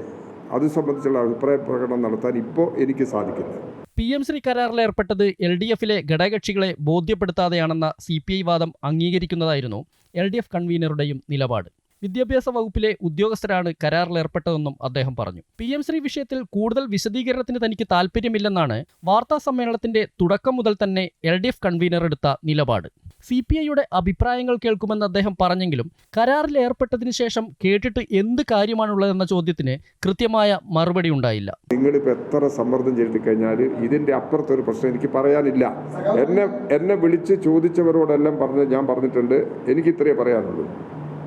അത് സംബന്ധിച്ചുള്ള അഭിപ്രായ പ്രകടനം നടത്താൻ ഇപ്പോൾ എനിക്ക് സാധിക്കില്ല. PM ശ്രീ കരാറിൽ ഏർപ്പെട്ടത് LDFലെ ഘടകകക്ഷികളെ ബോധ്യപ്പെടുത്താതെയാണെന്ന CPI വാദം അംഗീകരിക്കുന്നതായിരുന്നു LDF കൺവീനറുടെയും നിലപാട്. വിദ്യാഭ്യാസ വകുപ്പിലെ ഉദ്യോഗസ്ഥരാണ് കരാറിൽ ഏർപ്പെട്ടതെന്നും അദ്ദേഹം പറഞ്ഞു. PM ശ്രീ വിഷയത്തിൽ കൂടുതൽ വിശദീകരണത്തിന് തനിക്ക് താൽപ്പര്യമില്ലെന്നാണ് വാർത്താ സമ്മേളനത്തിന്റെ തുടക്കം മുതൽ തന്നെ LDF കൺവീനർ എടുത്ത നിലപാട്. CPIയുടെ അഭിപ്രായങ്ങൾ കേൾക്കുമെന്ന് അദ്ദേഹം പറഞ്ഞെങ്കിലും കരാറിൽ ഏർപ്പെട്ടതിന് ശേഷം കേട്ടിട്ട് എന്ത് കാര്യമാണുള്ളതെന്ന ചോദ്യത്തിന് കൃത്യമായ മറുപടി ഉണ്ടായില്ല. നിങ്ങളിപ്പോൾ എത്ര സമ്മർദ്ദം ചെലുത്തി കഴിഞ്ഞാൽ ഇതിൻ്റെ അപ്പുറത്തൊരു പ്രശ്നം എനിക്ക് പറയാനില്ല. എന്നെ വിളിച്ച് ചോദിച്ചവരോടെല്ലാം ഞാൻ പറഞ്ഞിട്ടുണ്ട്, എനിക്ക് ഇത്രയേ പറയാനുള്ളൂ.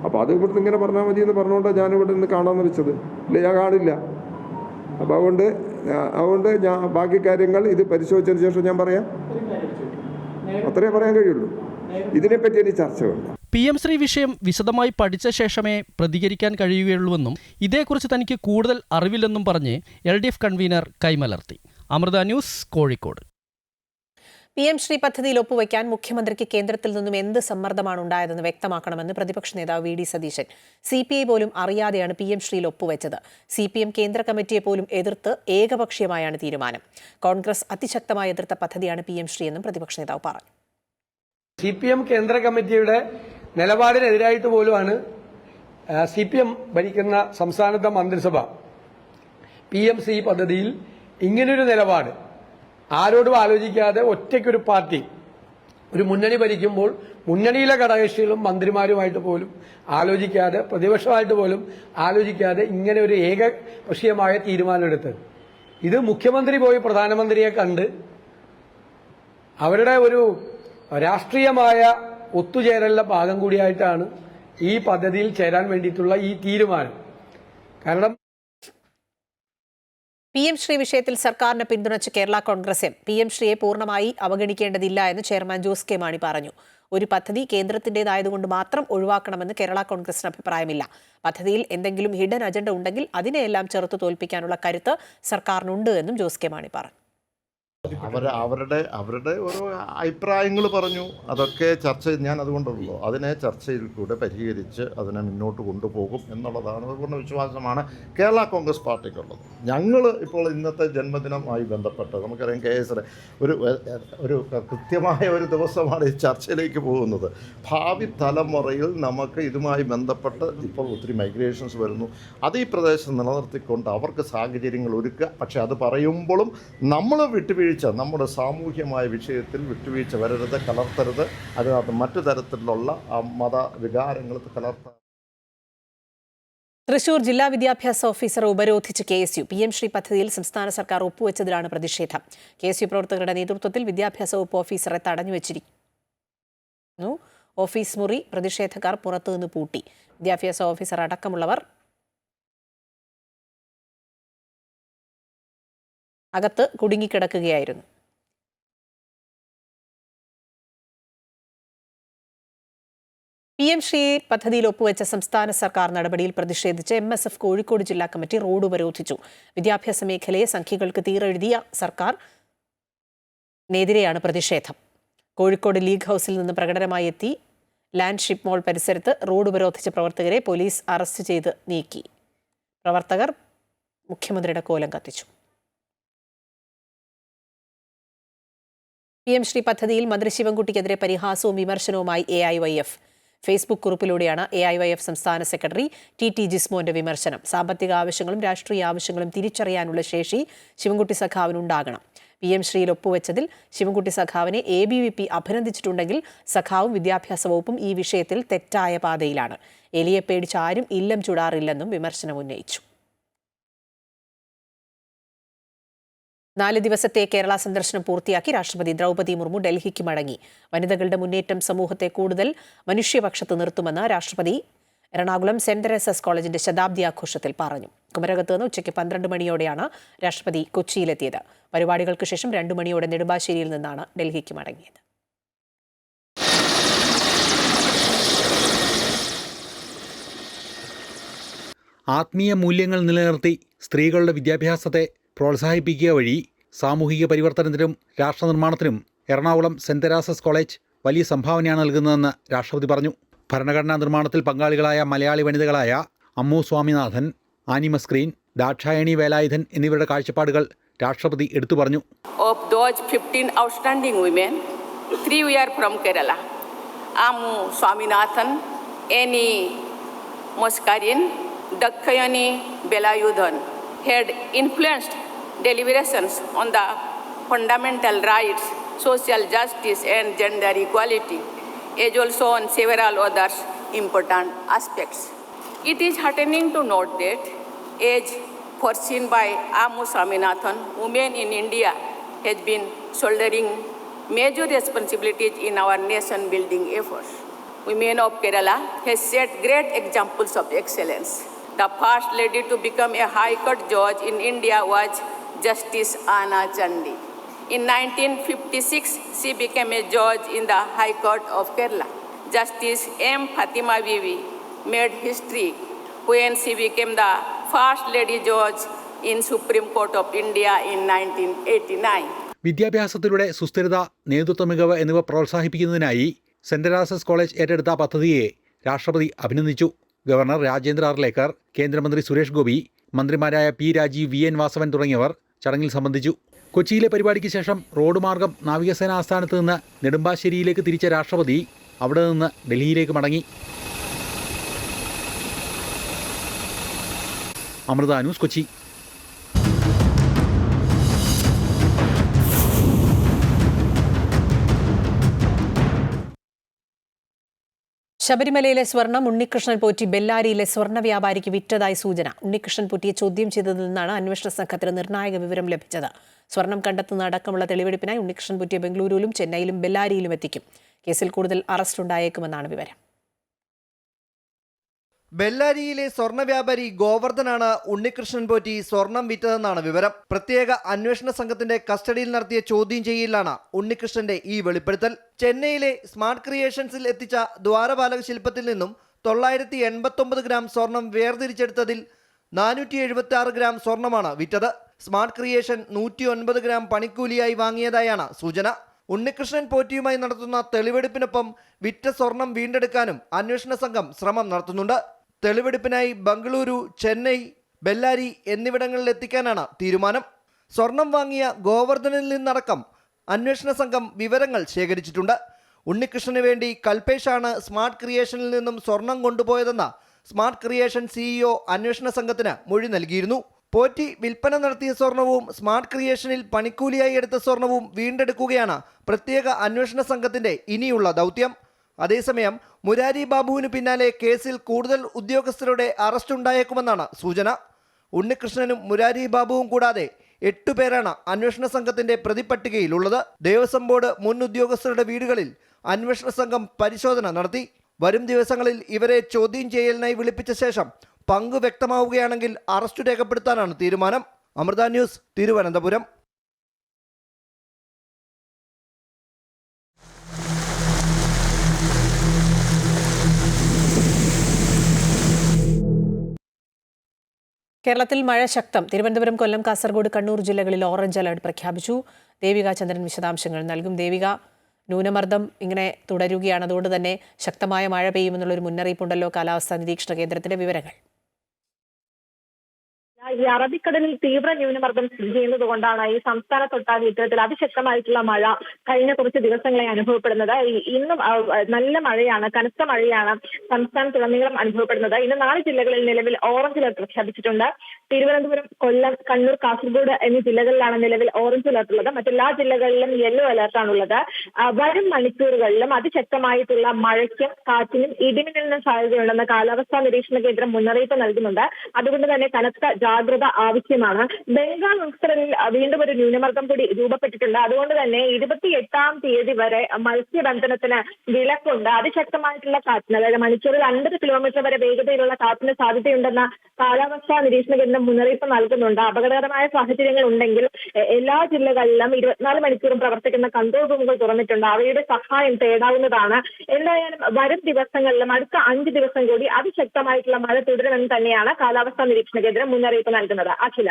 അപ്പോൾ അത് ഇവിടുന്ന് ഇങ്ങനെ പറഞ്ഞാൽ മതി എന്ന് പറഞ്ഞുകൊണ്ടാണ് ഞാനിവിടെ നിന്ന് കാണാമെന്ന് വെച്ചത്. ഇല്ല, ഞാൻ കാണില്ല. അപ്പോൾ അതുകൊണ്ട് ഞാൻ ബാക്കി കാര്യങ്ങൾ ഇത് പരിശോധിച്ചതിന് ശേഷം ഞാൻ പറയാം. അത്രേ പറയാൻ കഴിയുള്ളൂ. ഇതിനെപ്പറ്റി എനിക്ക് ചർച്ച വേണ്ട. PM ശ്രീ വിഷയം വിശദമായി പഠിച്ച ശേഷമേ പ്രതികരിക്കാൻ കഴിയുകയുള്ളൂവെന്നും ഇതേക്കുറിച്ച് തനിക്ക് കൂടുതൽ അറിവില്ലെന്നും പറഞ്ഞ് LDF കൺവീനർ കൈമലർത്തി. അമൃത ന്യൂസ്, കോഴിക്കോട്. PM ശ്രീ പദ്ധതിയിൽ ഒപ്പുവയ്ക്കാൻ മുഖ്യമന്ത്രിക്ക് കേന്ദ്രത്തിൽ നിന്നും എന്ത് സമ്മർദ്ദമാണ് ഉണ്ടായതെന്ന് വ്യക്തമാക്കണമെന്ന് പ്രതിപക്ഷ നേതാവ് VD സതീശൻ. CPI പോലും അറിയാതെയാണ് PM ശ്രീയിൽ ഒപ്പുവെച്ചത്. CPM കേന്ദ്ര കമ്മിറ്റിയെ പോലും എതിർത്ത് ഏകപക്ഷീയമായാണ് തീരുമാനം. കോൺഗ്രസ് അതിശക്തമായി എതിർത്ത പദ്ധതിയാണ് PM ശ്രീ എന്നും പ്രതിപക്ഷ നേതാവ് പറഞ്ഞു. CPM കേന്ദ്ര കമ്മിറ്റിയുടെ നിലപാടിനെതിരായിട്ട് പോലുമാണ് CPM ഭരിക്കുന്ന സംസ്ഥാനത്തെ മന്ത്രിസഭ PM ശ്രീ പദ്ധതിയിൽ ഇങ്ങനൊരു നിലപാട് ആരോടും ആലോചിക്കാതെ ഒറ്റയ്ക്കൊരു പാർട്ടി ഒരു മുന്നണി ഭരിക്കുമ്പോൾ മുന്നണിയിലെ ഘടകകക്ഷികളും മന്ത്രിമാരുമായിട്ട് പോലും ആലോചിക്കാതെ, പ്രതിപക്ഷമായിട്ട് പോലും ആലോചിക്കാതെ ഇങ്ങനെ ഒരു ഏകപക്ഷീയമായ തീരുമാനമെടുത്തത്. ഇത് മുഖ്യമന്ത്രി പോയി പ്രധാനമന്ത്രിയെ കണ്ട് അവരുടെ ഒരു രാഷ്ട്രീയമായ ഒത്തുചേരലിന്റെ ഭാഗം കൂടിയായിട്ടാണ് ഈ പദ്ധതിയിൽ ചേരാൻ വേണ്ടിയിട്ടുള്ള ഈ തീരുമാനം. കാരണം PM ശ്രീ വിഷയത്തിൽ സർക്കാരിനെ പിന്തുണച്ച് കേരള കോൺഗ്രസ് എം. PM ശ്രീയെ പൂർണ്ണമായി അവഗണിക്കേണ്ടതില്ല എന്ന് ചെയർമാൻ ജോസ് കെ മാണി പറഞ്ഞു. ഒരു പദ്ധതി കേന്ദ്രത്തിന്റേതായതുകൊണ്ട് മാത്രം ഒഴിവാക്കണമെന്ന് കേരള കോൺഗ്രസിന് അഭിപ്രായമില്ല. പദ്ധതിയിൽ എന്തെങ്കിലും ഹിഡൻ അജണ്ട ഉണ്ടെങ്കിൽ അതിനെയെല്ലാം ചെറുത്തു തോൽപ്പിക്കാനുള്ള കരുത്ത് സർക്കാരിനുണ്ട് എന്നും ജോസ് കെ മാണി പറഞ്ഞു. അവരുടെ ഓരോ അഭിപ്രായങ്ങൾ പറഞ്ഞു. അതൊക്കെ ചർച്ച ഞാൻ അതുകൊണ്ടുള്ളൂ അതിനെ ചർച്ചയിൽ കൂടെ പരിഹരിച്ച് അതിനെ മുന്നോട്ട് കൊണ്ടുപോകും എന്നുള്ളതാണ് പൂർണ്ണ വിശ്വാസമാണ് കേരള കോൺഗ്രസ് പാർട്ടിക്കുള്ളത്. ഞങ്ങൾ ഇപ്പോൾ ഇന്നത്തെ ജന്മദിനവുമായി ബന്ധപ്പെട്ട് നമുക്കറിയാം KS ഒരു കൃത്യമായ ഒരു ദിവസമാണ് ഈ ചർച്ചയിലേക്ക് പോകുന്നത്. ഭാവി തലമുറയിൽ നമുക്ക് ഇതുമായി ബന്ധപ്പെട്ട് ഇപ്പോൾ ഒത്തിരി മൈഗ്രേഷൻസ് വരുന്നു. അത് ഈ പ്രദേശം നിലനിർത്തിക്കൊണ്ട് അവർക്ക് സാഹചര്യങ്ങൾ ഒരുക്കുക. പക്ഷേ അത് പറയുമ്പോഴും നമ്മൾ വിട്ടുവീഴ്ച നമ്മുടെ സാമൂഹ്യമായ വിഷയത്തിൽ വിട്ടുവീഴ്ച വരരുത്, കലർത്തരുത്. അതിനകത്ത് മറ്റു തരത്തിലുള്ള മതവികാരങ്ങൾ കലർത്താൻ. തൃശൂർ ജില്ലാ വിദ്യാഭ്യാസ ഓഫീസറെ ഉപരോധിച്ച് KSU. PM ശ്രീ പദ്ധതിയിൽ സംസ്ഥാന സർക്കാർ ഒപ്പുവെച്ചതിലാണ് പ്രതിഷേധം. KSU പ്രവർത്തകരുടെ നേതൃത്വത്തിൽ വിദ്യാഭ്യാസ വകുപ്പ് ഓഫീസറെ തടഞ്ഞുവച്ചിരിക്കുന്നു. ഓഫീസ് മുറി പ്രതിഷേധക്കാർ പുറത്തുനിന്ന് പൂട്ടി. വിദ്യാഭ്യാസ ഓഫീസർ അടക്കമുള്ളവർ അകത്ത് കുടുങ്ങിക്കിടക്കുകയായിരുന്നു. PM ശ്രീ പദ്ധതിയിൽ ഒപ്പുവെച്ച സംസ്ഥാന സർക്കാർ നടപടിയിൽ പ്രതിഷേധിച്ച് MSF കോഴിക്കോട് ജില്ലാ കമ്മിറ്റി റോഡ് ഉപരോധിച്ചു. വിദ്യാഭ്യാസ മേഖലയെ സംഖ്യകൾക്ക് തീരെഴുതിയ സർക്കാരിനെതിരെയാണ് പ്രതിഷേധം. കോഴിക്കോട് ലീഗ് ഹൌസിൽ നിന്ന് പ്രകടനമായി എത്തി ലാൻഡ്ഷിപ്പ് മോൾ പരിസരത്ത് റോഡ് ഉപരോധിച്ച പ്രവർത്തകരെ പോലീസ് അറസ്റ്റ് ചെയ്ത് നീക്കി. പ്രവർത്തകർ മുഖ്യമന്ത്രിയുടെ കോലം കത്തിച്ചു. PM ശ്രീ പദ്ധതിയിൽ മന്ത്രി ശിവൻകുട്ടിക്കെതിരെ പരിഹാസവും വിമർശനവുമായി AIYF. ഫേസ്ബുക്ക് കുറിപ്പിലൂടെയാണ് AIYF സംസ്ഥാന സെക്രട്ടറി TT ജിസ്മോന്റെ വിമർശനം. സാമ്പത്തിക ആവശ്യങ്ങളും രാഷ്ട്രീയ ആവശ്യങ്ങളും തിരിച്ചറിയാനുള്ള ശേഷി ശിവൻകുട്ടി സഖാവിനുണ്ടാകണം. PM ശ്രീയിൽ ഒപ്പുവെച്ചതിൽ ശിവൻകുട്ടി സഖാവിനെ ABVP അഭിനന്ദിച്ചിട്ടുണ്ടെങ്കിൽ സഖാവും വിദ്യാഭ്യാസ വകുപ്പും ഈ വിഷയത്തിൽ തെറ്റായ പാതയിലാണ്. എലിയെ പേടിച്ച് ആരും ഇല്ലം ചുടാറില്ലെന്നും വിമർശനം ഉന്നയിച്ചു. 4 ദിവസത്തെ കേരള സന്ദർശനം പൂർത്തിയാക്കി രാഷ്ട്രപതി ദ്രൗപദി മുർമു ഡൽഹിക്ക് മടങ്ങി. വനിതകളുടെ മുന്നേറ്റം സമൂഹത്തെ കൂടുതൽ മനുഷ്യപക്ഷത്ത് നിർത്തുമെന്ന് രാഷ്ട്രപതി എറണാകുളം സെന്റ് തെരേസസ് കോളേജിന്റെ ശതാബ്ദി ആഘോഷത്തിൽ പറഞ്ഞു. കുമരകത്ത് നിന്ന് ഉച്ചയ്ക്ക് 12 മണിയോടെയാണ് രാഷ്ട്രപതി കൊച്ചിയിലെത്തിയത്. പരിപാടികൾക്ക് ശേഷം 2 മണിയോടെ നെടുമ്പാശ്ശേരിയിൽ നിന്നാണ് ഡൽഹിക്ക് മടങ്ങിയത്. ആത്മീയ മൂല്യങ്ങൾ നിലനിർത്തി സ്ത്രീകളുടെ വിദ്യാഭ്യാസത്തെ പ്രോത്സാഹിപ്പിക്കുക വഴി സാമൂഹിക പരിവർത്തനത്തിനും രാഷ്ട്രനിർമ്മാണത്തിനും എറണാകുളം സെന്റ് തെരേസസ് കോളേജ് വലിയ സംഭാവനയാണ് നൽകുന്നതെന്ന് രാഷ്ട്രപതി പറഞ്ഞു. ഭരണഘടനാ നിർമ്മാണത്തിൽ പങ്കാളികളായ മലയാളി വനിതകളായ അമ്മു സ്വാമിനാഥൻ, ആനി മസ്ക്രീൻ, ദാക്ഷായണി വേലായുധൻ എന്നിവരുടെ കാഴ്ചപ്പാടുകൾ രാഷ്ട്രപതി എടുത്തു പറഞ്ഞു. Of those 15 outstanding women, 3 were from Kerala. Ammu Swaminathan, Annie Moskarin, Dakshayani Velayudhan had influenced deliberations on the fundamental rights, social justice and gender equality, as also on several other important aspects. It is heartening to note that, as foreseen by Ammu Swaminathan, women in India has been shouldering major responsibilities in our nation-building efforts. Women of Kerala has set great examples of excellence. The first lady to become a High Court judge in India was Justice Anna Chandi. In 1956, she became a judge in the High Court of Kerala. Justice M. Fatima Bibi made history when she became the first lady judge in Supreme Court of India in 1989. വിദ്യാഭ്യാസത്തിലൂടെ സുസ്ഥിരത, നേതൃത്വ മികവ് എന്നിവ പ്രോത്സാഹിപ്പിക്കുന്നതിനായി saint Teresa's college ഏറ്റെടുത്ത പദ്ധതിയെ രാഷ്ട്രപതി അഭിനന്ദിച്ചു. Governor Rajendra Arlekar, കേന്ദ്രമന്ത്രി സുരേഷ് ഗോപി, മന്ത്രിമാരായ P. രാജീവ്, VN വാസവൻ തുടങ്ങിയവർ ചടങ്ങിൽ സംബന്ധിച്ചു. കൊച്ചിയിലെ പരിപാടിക്ക് ശേഷം റോഡ് മാർഗം നാവികസേന ആസ്ഥാനത്ത് നിന്ന് നെടുമ്പാശ്ശേരിയിലേക്ക് തിരിച്ച രാഷ്ട്രപതി അവിടെ നിന്ന് ഡൽഹിയിലേക്ക് മടങ്ങി. അമൃത ന്യൂസ്, കൊച്ചി. ശബരിമലയിലെ സ്വർണം ഉണ്ണികൃഷ്ണൻ പോറ്റി ബെല്ലാരിയിലെ സ്വർണ്ണ വ്യാപാരിക്ക് വിറ്റതായി സൂചന. ഉണ്ണികൃഷ്ണൻ പോറ്റിയെ ചോദ്യം ചെയ്തതിൽ നിന്നാണ് അന്വേഷണ സംഘത്തിന് നിർണായക വിവരം ലഭിച്ചത്. സ്വർണം കണ്ടെത്തുന്ന അടക്കമുള്ള തെളിവെടുപ്പിനായി ഉണ്ണികൃഷ്ണൻ പോറ്റിയെ ബംഗളൂരുവിലും ചെന്നൈയിലും ബെല്ലാരിയിലും എത്തിക്കും. കേസിൽ കൂടുതൽ അറസ്റ്റ് ഉണ്ടായേക്കുമെന്നാണ് വിവരം. ബെല്ലാരിയിലെ സ്വർണ്ണ വ്യാപാരി ഗോവർദ്ധനാണ് ഉണ്ണികൃഷ്ണൻ പോറ്റി സ്വർണം വിറ്റതെന്നാണ് വിവരം. പ്രത്യേക അന്വേഷണ സംഘത്തിന്റെ കസ്റ്റഡിയിൽ നടത്തിയ ചോദ്യം ചെയ്യലിലാണ് ഉണ്ണികൃഷ്ണന്റെ ഈ വെളിപ്പെടുത്തൽ. ചെന്നൈയിലെ സ്മാർട്ട് ക്രിയേഷൻസിൽ എത്തിച്ച ദ്വാരപാലക ശില്പത്തിൽ നിന്നും 989 ഗ്രാം സ്വർണം വേർതിരിച്ചെടുത്തതിൽ 476 ഗ്രാം സ്വർണമാണ് വിറ്റത്. സ്മാർട്ട് ക്രിയേഷൻ 109 ഗ്രാം പണിക്കൂലിയായി വാങ്ങിയതായാണ് സൂചന. ഉണ്ണികൃഷ്ണൻ പോറ്റിയുമായി നടത്തുന്ന തെളിവെടുപ്പിനൊപ്പം വിറ്റ സ്വർണം വീണ്ടെടുക്കാനും അന്വേഷണ സംഘം ശ്രമം നടത്തുന്നുണ്ട്. തെളിവെടുപ്പിനായി ബംഗളൂരു, ചെന്നൈ, ബെല്ലാരി എന്നിവിടങ്ങളിൽ എത്തിക്കാനാണ് തീരുമാനം. സ്വർണം വാങ്ങിയ ഗോവർദ്ധനിൽ നിന്നടക്കം അന്വേഷണ സംഘം വിവരങ്ങൾ ശേഖരിച്ചിട്ടുണ്ട്. ഉണ്ണികൃഷ്ണന് വേണ്ടി കൽപേഷാണ് സ്മാർട്ട് ക്രിയേഷനിൽ നിന്നും സ്വർണം കൊണ്ടുപോയതെന്ന സ്മാർട്ട് ക്രിയേഷൻ CEO അന്വേഷണ സംഘത്തിന് മൊഴി നൽകിയിരുന്നു. പോറ്റി വിൽപ്പന നടത്തിയ സ്വർണവും സ്മാർട്ട് ക്രിയേഷനിൽ പണിക്കൂലിയായി എടുത്ത സ്വർണവും വീണ്ടെടുക്കുകയാണ് പ്രത്യേക അന്വേഷണ സംഘത്തിന്റെ ഇനിയുള്ള ദൗത്യം. അതേസമയം മുരാരി ബാബുവിന് പിന്നാലെ കേസിൽ കൂടുതൽ ഉദ്യോഗസ്ഥരുടെ അറസ്റ്റ് ഉണ്ടായേക്കുമെന്നാണ് സൂചന. ഉണ്ണികൃഷ്ണനും മുരാരി ബാബുവും കൂടാതെ 8 പേരാണ് അന്വേഷണ സംഘത്തിന്റെ പ്രതിപട്ടികയിലുള്ളത്. ദേവസ്വം ബോർഡ് മുൻ ഉദ്യോഗസ്ഥരുടെ വീടുകളിൽ അന്വേഷണ സംഘം പരിശോധന നടത്തി. വരും ദിവസങ്ങളിൽ ഇവരെ ചോദ്യം ചെയ്യലിനായി വിളിപ്പിച്ച ശേഷം പങ്ക് വ്യക്തമാവുകയാണെങ്കിൽ അറസ്റ്റ് രേഖപ്പെടുത്താനാണ് തീരുമാനം. അമൃത ന്യൂസ്, തിരുവനന്തപുരം. കേരളത്തിൽ മഴ ശക്തം. തിരുവനന്തപുരം, കൊല്ലം, കാസർഗോഡ്, കണ്ണൂർ ജില്ലകളിൽ ഓറഞ്ച് അലർട്ട് പ്രഖ്യാപിച്ചു. ദേവിക ചന്ദ്രൻ വിശദാംശങ്ങൾ നൽകും. ദേവിക, ന്യൂനമർദ്ദം ഇങ്ങനെ തുടരുകയാണ്, അതുകൊണ്ട് തന്നെ ശക്തമായ മഴ പെയ്യുമെന്നുള്ളൊരു മുന്നറിയിപ്പുണ്ടല്ലോ കാലാവസ്ഥാ നിരീക്ഷണ കേന്ദ്രത്തിന്റെ വിവരങ്ങൾ. ഈ അറബിക്കടലിൽ തീവ്ര ന്യൂനമർദ്ദം സ്ഥിതി ചെയ്യുന്നത് കൊണ്ടാണ് ഈ സംസ്ഥാനത്തൊട്ടാകെ ഇത്തരത്തിൽ അതിശക്തമായിട്ടുള്ള മഴ കഴിഞ്ഞ കുറച്ച് ദിവസങ്ങളെ അനുഭവപ്പെടുന്നത്. ഇന്നും നല്ല മഴയാണ്, കനത്ത മഴയാണ് സംസ്ഥാനത്തുടനീളം അനുഭവപ്പെടുന്നത്. ഇന്ന് 4 ജില്ലകളിൽ നിലവിൽ ഓറഞ്ച് അലർട്ട് പ്രഖ്യാപിച്ചിട്ടുണ്ട്. തിരുവനന്തപുരം, കൊല്ലം, കണ്ണൂർ, കാസർഗോഡ് എന്നീ ജില്ലകളിലാണ് നിലവിൽ ഓറഞ്ച് അലർട്ട് ഉള്ളത്. മറ്റെല്ലാ ജില്ലകളിലും യെല്ലോ അലർട്ടാണുള്ളത്. വരും മണിക്കൂറുകളിലും അതിശക്തമായിട്ടുള്ള മഴയ്ക്കും കാറ്റിനും ഇടിമിന്നലിനും സാധ്യതയുണ്ടെന്ന് കാലാവസ്ഥാ നിരീക്ഷണ കേന്ദ്രം മുന്നറിയിപ്പ് നൽകുന്നുണ്ട്. അതുകൊണ്ട് തന്നെ കനത്ത ജാഗ്രത ആവശ്യമാണ്. ബംഗാൾ ഉൾക്കടലിൽ വീണ്ടും ഒരു ന്യൂനമർദ്ദം കൂടി രൂപപ്പെട്ടിട്ടുണ്ട്. അതുകൊണ്ട് തന്നെ 28-ാം തീയതി വരെ മത്സ്യബന്ധനത്തിന് വിലക്കുണ്ട്. അതിശക്തമായിട്ടുള്ള കാറ്റിന്, അതായത് മണിക്കൂറിൽ 50 കിലോമീറ്റർ വരെ വേഗതയിലുള്ള കാറ്റിന് സാധ്യതയുണ്ടെന്ന കാലാവസ്ഥാ നിരീക്ഷണ കേന്ദ്രം മുന്നറിയിപ്പ് നൽകുന്നുണ്ട്. അപകടകരമായ സാഹചര്യങ്ങൾ ഉണ്ടെങ്കിൽ എല്ലാ ജില്ലകളിലും 24 മണിക്കൂറും പ്രവർത്തിക്കുന്ന കൺട്രോൾ റൂമുകൾ തുറന്നിട്ടുണ്ട്. അവയുടെ സഹായം തേടാവുന്നതാണ്. എന്തായാലും വരും ദിവസങ്ങളിലും അടുത്ത 5 ദിവസം കൂടി അതിശക്തമായിട്ടുള്ള മഴ തുടരുമെന്ന് തന്നെയാണ് കാലാവസ്ഥാ നിരീക്ഷണ കേന്ദ്രം മുന്നറിയിപ്പ് നൽകുന്നത്. അഖില.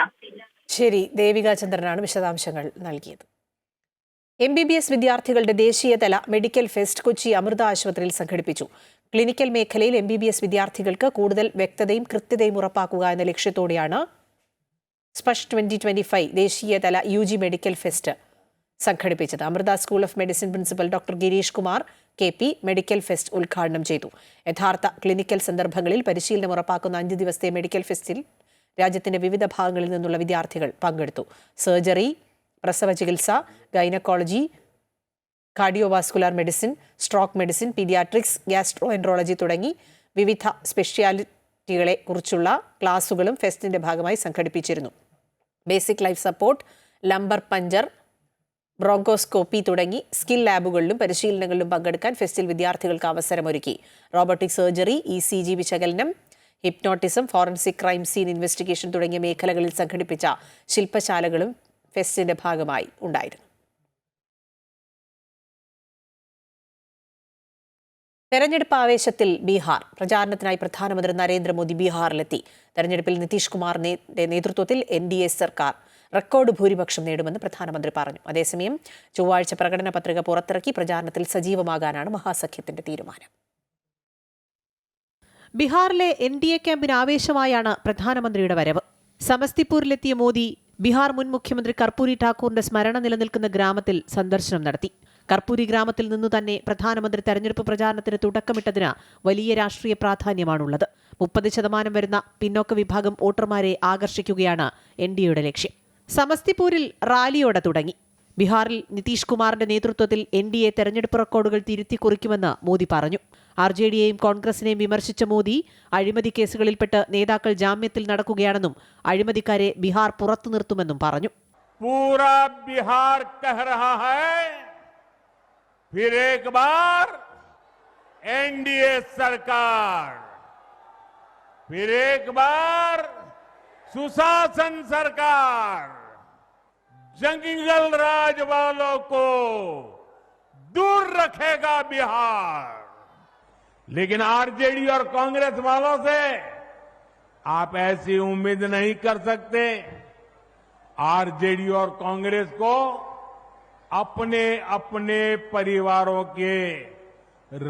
ശരി, ദേവിക ചന്ദ്രനാണ് വിശദാംശങ്ങൾ നൽകിയത്. MBBS വിദ്യാർത്ഥികളുടെ ദേശീയതല മെഡിക്കൽ ഫെസ്റ്റ് കൊച്ചി അമൃത ആശുപത്രിയിൽ സംഘടിപ്പിച്ചു. ക്ലിനിക്കൽ മേഖലയിൽ MBBS വിദ്യാർത്ഥികൾക്ക് കൂടുതൽ വ്യക്തതയും കൃത്യതയും ഉറപ്പാക്കുക എന്ന ലക്ഷ്യത്തോടെയാണ് സ്പഷ് 2025 ദേശീയതല UG മെഡിക്കൽ ഫെസ്റ്റ് സംഘടിപ്പിച്ചത്. Amrita school of medicine principal doctor Girish Kumar KP medical fest ഉദ്ഘാടനം ചെയ്തു. യഥാർത്ഥ ക്ലിനിക്കൽ സന്ദർഭങ്ങളിൽ പരിശീലനം ഉറപ്പാക്കുന്ന 5 ദിവസത്തെ മെഡിക്കൽ ഫെസ്റ്റിൽ രാജ്യത്തിന്റെ വിവിധ ഭാഗങ്ങളിൽ നിന്നുള്ള വിദ്യാർത്ഥികൾ പങ്കെടുത്തു. സർജറി, പ്രസവ ചികിത്സ, gynaecology, cardiovascular medicine, stroke medicine, paediatrics, gastroenterology തുടങ്ങി വിവിധ സ്പെഷ്യാലിറ്റികളെ കുറിച്ചുള്ള ക്ലാസുകളും ഫെസ്റ്റിന്റെ ഭാഗമായി സംഘടിപ്പിച്ചിരുന്നു. Basic life support, lumbar puncture, bronchoscopy തുടങ്ങി സ്കിൽ ലാബുകളിലും പരിശീലനങ്ങളിലും പങ്കെടുക്കാൻ ഫെസ്റ്റിൽ വിദ്യാർത്ഥികൾക്ക് അവസരമൊരുക്കി. റോബോട്ടിക് സർജറി, ECG വിശകലനം, hypnotism, forensic crime scene investigation തുടങ്ങിയ മേഖലകളിൽ സംഘടിപ്പിച്ച ശില്പശാലകളും ഫെസ്റ്റിന്റെ ഭാഗമായി ഉണ്ടായിരുന്നു. തെരഞ്ഞെടുപ്പ് ആവേശത്തിൽ ബീഹാർ. പ്രചാരണത്തിനായി പ്രധാനമന്ത്രി നരേന്ദ്രമോദി ബീഹാറിലെത്തി. തെരഞ്ഞെടുപ്പിൽ നിതീഷ് കുമാറിന്റെ നേതൃത്വത്തിൽ NDA സർക്കാർ റെക്കോർഡ് ഭൂരിപക്ഷം നേടുമെന്ന് പ്രധാനമന്ത്രി പറഞ്ഞു. അതേസമയം ചൊവ്വാഴ്ച പ്രകടന പത്രിക പുറത്തിറക്കി പ്രചാരണത്തിൽ സജീവമാകാനാണ് മഹാസഖ്യത്തിന്റെ തീരുമാനം. ബീഹാറിലെ NDA ക്യാമ്പിന് ആവേശമായാണ് പ്രധാനമന്ത്രിയുടെ വരവ്. സമസ്തിപൂരിലെത്തിയ മോദി ബീഹാർ മുൻ മുഖ്യമന്ത്രി കർപ്പൂരി ഠാക്കൂറിന്റെ സ്മരണ നിലനിൽക്കുന്ന ഗ്രാമത്തിൽ സന്ദർശനം നടത്തി. കർപ്പൂരി ഗ്രാമത്തിൽ നിന്നു തന്നെ പ്രധാനമന്ത്രി തെരഞ്ഞെടുപ്പ് പ്രചാരണത്തിന് തുടക്കമിട്ടതിന് വലിയ രാഷ്ട്രീയ പ്രാധാന്യമാണുള്ളത്. 30% വരുന്ന പിന്നോക്ക വിഭാഗം വോട്ടർമാരെ ആകർഷിക്കുകയാണ് NDAയുടെ ലക്ഷ്യം. സമസ്തിപൂരിൽ റാലിയോടെ തുടങ്ങി. ബീഹാറിൽ നിതീഷ് കുമാറിന്റെ നേതൃത്വത്തിൽ NDA തെരഞ്ഞെടുപ്പ് റെക്കോർഡുകൾ തിരുത്തി കുറിക്കുമെന്ന് മോദി പറഞ്ഞു. RJDയെയും കോൺഗ്രസിനെയും വിമർശിച്ച മോദി അഴിമതി കേസുകളിൽപ്പെട്ട് നേതാക്കൾ ജാമ്യത്തിൽ നടക്കുകയാണെന്നും അഴിമതിക്കാരെ ബീഹാർ പുറത്തു നിർത്തുമെന്നും പറഞ്ഞു. पूरा बिहार कह रहा है फिर एक बार NDA सरकार फिर एक बार सुशासन सरकार जंगल राज वालों को दूर रखेगा बिहार। लेकिन आरजेडी और कांग्रेस वालों से आप ऐसी उम्मीद नहीं कर सकते। आरजेडी और कांग्रेस को अपने अपने परिवारों के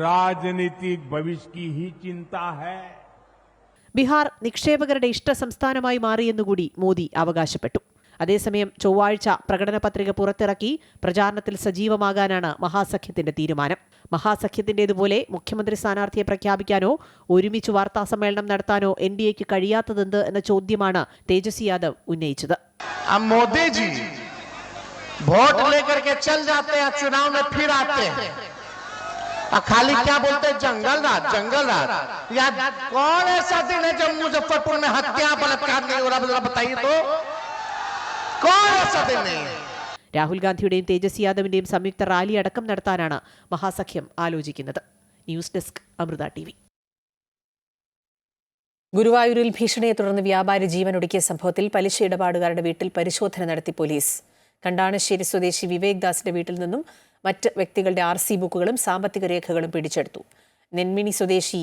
राजनीतिक भविष्य की ही चिंता है। ബീഹാർ നിക്ഷേപകരുടെ ഇഷ്ട സംസ്ഥാനമായി മാറിയെന്നുകൂടി മോദി അവകാശപ്പെട്ടു. അതേസമയം ചൊവ്വാഴ്ച പ്രകടന പത്രിക പുറത്തിറക്കി പ്രചാരണത്തിൽ സജീവമാകാനാണ് മഹാസഖ്യത്തിന്റെ തീരുമാനം. മഹാസഖ്യത്തിന്റേതുപോലെ മുഖ്യമന്ത്രി സ്ഥാനാർത്ഥിയെ പ്രഖ്യാപിക്കാനോ ഒരുമിച്ച് വാർത്താസമ്മേളനം നടത്താനോ എൻഡിഎക്ക് കഴിയാത്തതെന്ത് എന്ന ചോദ്യമാണ് തേജസ്വി യാദവ് ഉന്നയിച്ചത്. മോദി ജി വോട്ട് लेकर के चल जाते हैं, चुनाव में फिर आते हैं और खाली क्या बोलते हैं जंगल राज। या कौन ऐसा दिन है जब मुजफ्फरपुर में हत्या बलात्कार नहीं हो रहा, बताइए तो कौन ऐसा दिन नहीं है। രാഹുൽ ഗാന്ധിയുടെയും തേജസ്വി യാദവിന്റെയും സംയുക്ത റാലി അടക്കം നടത്താനാണ് മഹാസഖ്യം ആലോചിക്കുന്നത്. News desk Amrita TV. ഗുരുവായൂരിൽ ഭീഷണിയെ തുടർന്ന് വ്യാപാരി ജീവനൊടുക്കിയ സംഭവത്തിൽ പലിശ ഇടപാടുകാരുടെ വീട്ടിൽ പരിശോധന നടത്തി പോലീസ്. കണ്ടാണശ്ശേരി സ്വദേശി വിവേക് ദാസിന്റെ വീട്ടിൽ നിന്നും മറ്റ് വ്യക്തികളുടെ RC ബുക്കുകളും സാമ്പത്തിക രേഖകളും പിടിച്ചെടുത്തു. നെന്മിനി സ്വദേശി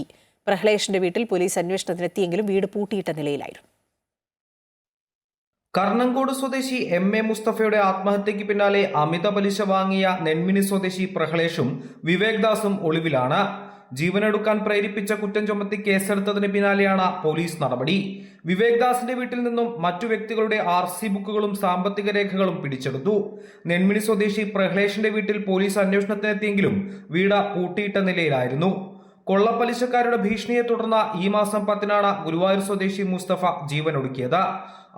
പ്രഹ്ലേഷിന്റെ വീട്ടിൽ പോലീസ് അന്വേഷണത്തിനെത്തിയെങ്കിലും വീട് പൂട്ടിയിട്ട നിലയിലായിരുന്നു. കർണങ്കോട് സ്വദേശി MA മുസ്തഫയുടെ ആത്മഹത്യയ്ക്ക് പിന്നാലെ അമിത പലിശ വാങ്ങിയ നെന്മിനി സ്വദേശി പ്രഹ്ലേഷും വിവേക് ദാസും ഒളിവിലാണ്. ജീവനെടുക്കാൻ പ്രേരിപ്പിച്ച കുറ്റം ചുമത്തി കേസെടുത്തതിന് പിന്നാലെയാണ് പോലീസ് നടപടി. വിവേക് ദാസിന്റെ വീട്ടിൽ നിന്നും മറ്റു വ്യക്തികളുടെ RC ബുക്കുകളും സാമ്പത്തിക രേഖകളും പിടിച്ചെടുത്തു. നെന്മിനി സ്വദേശി പ്രഹ്ലേഷിന്റെ വീട്ടിൽ പോലീസ് അന്വേഷണത്തിനെത്തിയെങ്കിലും വീട് പൂട്ടിയിട്ട നിലയിലായിരുന്നു. കൊള്ളപ്പലിശക്കാരുടെ ഭീഷണിയെ തുടർന്ന് ഈ മാസം 10-നാണ് ഗുരുവായൂർ സ്വദേശി മുസ്തഫ ജീവനൊടുക്കിയത്.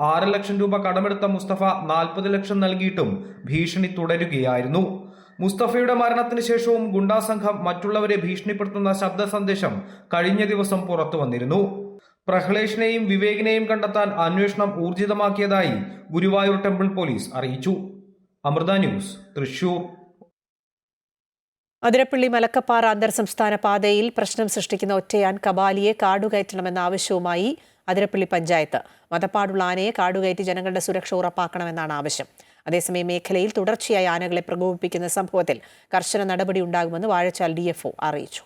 6 ലക്ഷം രൂപ കടമെടുത്ത മുസ്തഫ 40 ലക്ഷം നൽകിയിട്ടും ഭീഷണി തുടരുകയായിരുന്നു. മുസ്തഫയുടെ മരണത്തിന് ശേഷവും ഗുണ്ടാസംഘം മറ്റുള്ളവരെ ഭീഷണിപ്പെടുത്തുന്ന ശബ്ദ സന്ദേശം കഴിഞ്ഞ ദിവസം പുറത്തു വന്നിരുന്നു. പ്രഹ്ലേഷിനെയും വിവേകിനെയും കണ്ടെത്താൻ അന്വേഷണം ഊർജിതമാക്കിയതായി ഗുരുവായൂർ ടെമ്പിൾ പോലീസ് അറിയിച്ചു. അമൃത ന്യൂസ്, തൃശൂർ. അതിരപ്പള്ളി മലക്കപ്പാറ അന്തർ സംസ്ഥാന പാതയിൽ പ്രശ്നം സൃഷ്ടിക്കുന്ന ഒറ്റയാൻ കബാലിയെ കാടുകയറ്റണമെന്ന ആവശ്യവുമായി അതിരപ്പള്ളി പഞ്ചായത്ത്. മതപ്പാടുള്ള ആനയെ കാടുകയറ്റി ജനങ്ങളുടെ സുരക്ഷ ഉറപ്പാക്കണമെന്നാണ് ആവശ്യം. അതേസമയം മേഖലയിൽ തുടർച്ചയായി ആനകളെ പ്രകോപിപ്പിക്കുന്ന സംഭവത്തിൽ കർശന നടപടി ഉണ്ടാകുമെന്ന് വാഴച്ചാൽ DFO അറിയിച്ചു.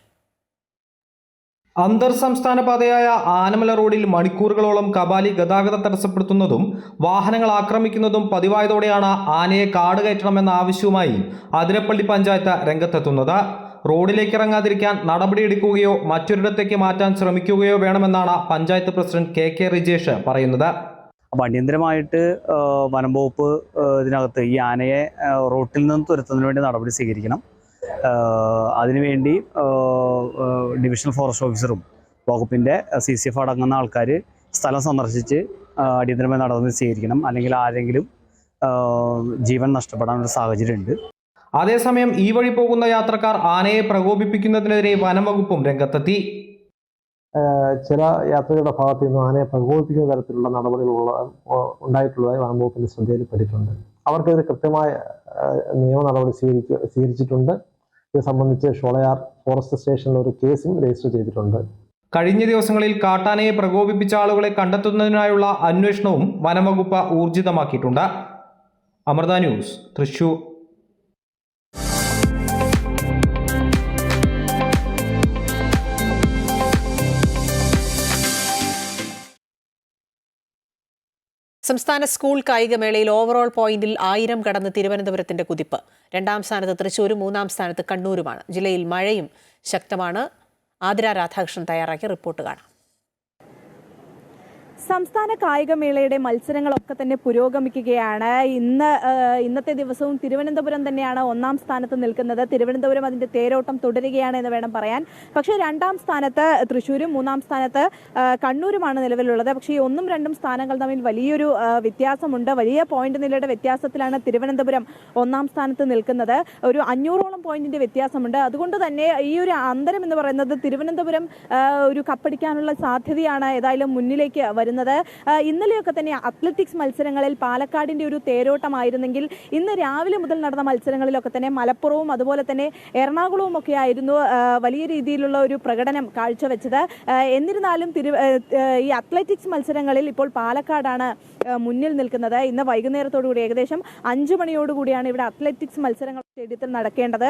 അന്തർ സംസ്ഥാന പാതയായ ആനമല റോഡിൽ മണിക്കൂറുകളോളം കബാലി ഗതാഗതം തടസ്സപ്പെടുത്തുന്നതും വാഹനങ്ങൾ ആക്രമിക്കുന്നതും പതിവായതോടെയാണ് ആനയെ കാടുകയറ്റണമെന്ന ആവശ്യവുമായി അതിരപ്പള്ളി പഞ്ചായത്ത് രംഗത്തെത്തുന്നത്. റോഡിലേക്ക് ഇറങ്ങാതിരിക്കാൻ നടപടിയെടുക്കുകയോ മറ്റൊരിടത്തേക്ക് മാറ്റാൻ ശ്രമിക്കുകയോ വേണമെന്നാണ് പഞ്ചായത്ത് പ്രസിഡന്റ് KK റിജേഷ് പറയുന്നത്. അപ്പോൾ അടിയന്തരമായിട്ട് വനം വകുപ്പ് ഇതിനകത്ത് ഈ ആനയെ റോട്ടിൽ നിന്ന് തുരത്തുന്നതിന് വേണ്ടി നടപടി സ്വീകരിക്കണം. അതിനുവേണ്ടി ഡിവിഷണൽ ഫോറസ്റ്റ് ഓഫീസറും വകുപ്പിൻ്റെ CCF അടങ്ങുന്ന ആൾക്കാർ സ്ഥലം സന്ദർശിച്ച് അടിയന്തരമായി നടപടി സ്വീകരിക്കണം. അല്ലെങ്കിൽ ആരെങ്കിലും ജീവൻ നഷ്ടപ്പെടാനുള്ള സാഹചര്യമുണ്ട്. അതേസമയം ഈ വഴി പോകുന്ന യാത്രക്കാർ ആനയെ പ്രകോപിപ്പിക്കുന്നതിനെതിരെ വനം വകുപ്പും രംഗത്തെത്തി. ചില യാത്രികരുടെ ഭാഗത്ത് നിന്ന് ആനയെ പ്രകോപിപ്പിക്കുന്ന തരത്തിലുള്ള നടപടികൾ ഉണ്ടായിട്ടുള്ളതായി വനം വകുപ്പിന്റെ ശ്രദ്ധയിൽപ്പെട്ടിട്ടുണ്ട്. അവർക്കെതിരെ കൃത്യമായ നിയമ നടപടി സ്വീകരിച്ചിട്ടുണ്ട്. ഇത് സംബന്ധിച്ച് ഷോളയാർ ഫോറസ്റ്റ് സ്റ്റേഷനിൽ ഒരു കേസും രജിസ്റ്റർ ചെയ്തിട്ടുണ്ട്. കഴിഞ്ഞ ദിവസങ്ങളിൽ കാട്ടാനയെ പ്രകോപിപ്പിച്ച ആളുകളെ കണ്ടെത്തുന്നതിനായുള്ള അന്വേഷണവും വനംവകുപ്പ് ഊർജിതമാക്കിയിട്ടുണ്ട്. അമൃത ന്യൂസ്, തൃശൂർ. സംസ്ഥാന സ്കൂൾ കായികമേളയിൽ ഓവറോൾ പോയിന്റിൽ 1000 കടന്ന് തിരുവനന്തപുരത്തിന്റെ കുതിപ്പ്. 2ാം സ്ഥാനത്ത് തൃശ്ശൂരും 3ാം സ്ഥാനത്ത് കണ്ണൂരുമാണ്. ജില്ലയിൽ മഴയും ശക്തമാണ്. ആതിര രാധാകൃഷ്ണൻ തയ്യാറാക്കിയ റിപ്പോർട്ട് കാണാം. സംസ്ഥാന കായികമേളയുടെ മത്സരങ്ങളൊക്കെ തന്നെ പുരോഗമിക്കുകയാണ്. ഇന്നത്തെ ദിവസവും തിരുവനന്തപുരം തന്നെയാണ് 1ാം സ്ഥാനത്ത് നിൽക്കുന്നത്. തിരുവനന്തപുരം അതിന്റെ തേരോട്ടം തുടരുകയാണ് എന്ന് വേണം പറയാൻ. പക്ഷേ 2ാം സ്ഥാനത്ത് തൃശ്ശൂരും 3ാം സ്ഥാനത്ത് കണ്ണൂരുമാണ് നിലവിലുള്ളത്. പക്ഷേ ഈ 1ഉം 2ഉം സ്ഥാനങ്ങൾ തമ്മിൽ വലിയൊരു വ്യത്യാസമുണ്ട്. വലിയ പോയിന്റ് നിലയുടെ വ്യത്യാസത്തിലാണ് തിരുവനന്തപുരം 1ാം സ്ഥാനത്ത് നിൽക്കുന്നത്. ഒരു 500ഓളം പോയിന്റിന്റെ വ്യത്യാസമുണ്ട്. അതുകൊണ്ട് തന്നെ ഈ ഒരു അന്തരം എന്ന് പറയുന്നത് തിരുവനന്തപുരം ഒരു കപ്പടിക്കാനുള്ള സാധ്യതയാണ് ഏതായാലും മുന്നിലേക്ക് വരുന്നത്. വരുന്നത്. ഇന്നലെയൊക്കെ തന്നെ അത്ലറ്റിക്സ് മത്സരങ്ങളിൽ പാലക്കാടിൻ്റെ ഒരു തേരോട്ടമായിരുന്നെങ്കിൽ ഇന്ന് രാവിലെ മുതൽ നടന്ന മത്സരങ്ങളിലൊക്കെ തന്നെ മലപ്പുറവും അതുപോലെ തന്നെ എറണാകുളവും ഒക്കെ ആയിരുന്നു വലിയ രീതിയിലുള്ള ഒരു പ്രകടനം കാഴ്ചവെച്ചത്. എന്നിരുന്നാലും ഈ അത്ലറ്റിക്സ് മത്സരങ്ങളിൽ ഇപ്പോൾ പാലക്കാടാണ് മുന്നിൽ നിൽക്കുന്നത്. ഇന്ന് വൈകുന്നേരത്തോടുകൂടി ഏകദേശം 5 മണിയോടുകൂടിയാണ് ഇവിടെ അത്ലറ്റിക്സ് മത്സരങ്ങൾ സ്റ്റേഡിയത്തിൽ നടക്കേണ്ടത്.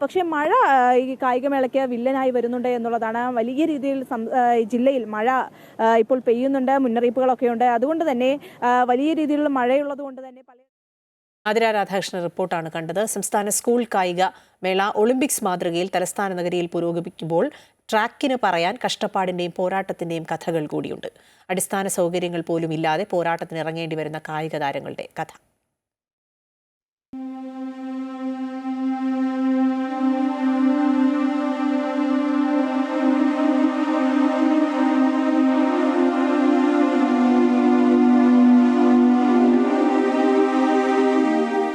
പക്ഷേ മഴ ഈ കായികമേളയ്ക്ക് വില്ലനായി വരുന്നുണ്ട് എന്നുള്ളതാണ്. വലിയ രീതിയിൽ ജില്ലയിൽ മഴ ഇപ്പോൾ പെയ്യുന്നുണ്ട്, മുന്നറിയിപ്പുകളൊക്കെ ഉണ്ട്. അതുകൊണ്ട് തന്നെ വലിയ രീതിയിലുള്ള മഴയുള്ളത് കൊണ്ട് തന്നെ ആതിര രാധാകൃഷ്ണൻ റിപ്പോർട്ടാണ് കണ്ടത്. സംസ്ഥാന സ്കൂൾ കായിക മേള ഒളിമ്പിക്സ് മാതൃകയിൽ തലസ്ഥാന നഗരിയിൽ പുരോഗമിക്കുമ്പോൾ ട്രാക്കിന് പറയാൻ കഷ്ടപ്പാടിൻ്റെയും പോരാട്ടത്തിൻ്റെയും കഥകൾ കൂടിയുണ്ട്. അടിസ്ഥാന സൗകര്യങ്ങൾ പോലും ഇല്ലാതെ പോരാട്ടത്തിന് ഇറങ്ങേണ്ടി വരുന്ന കായിക താരങ്ങളുടെ കഥ.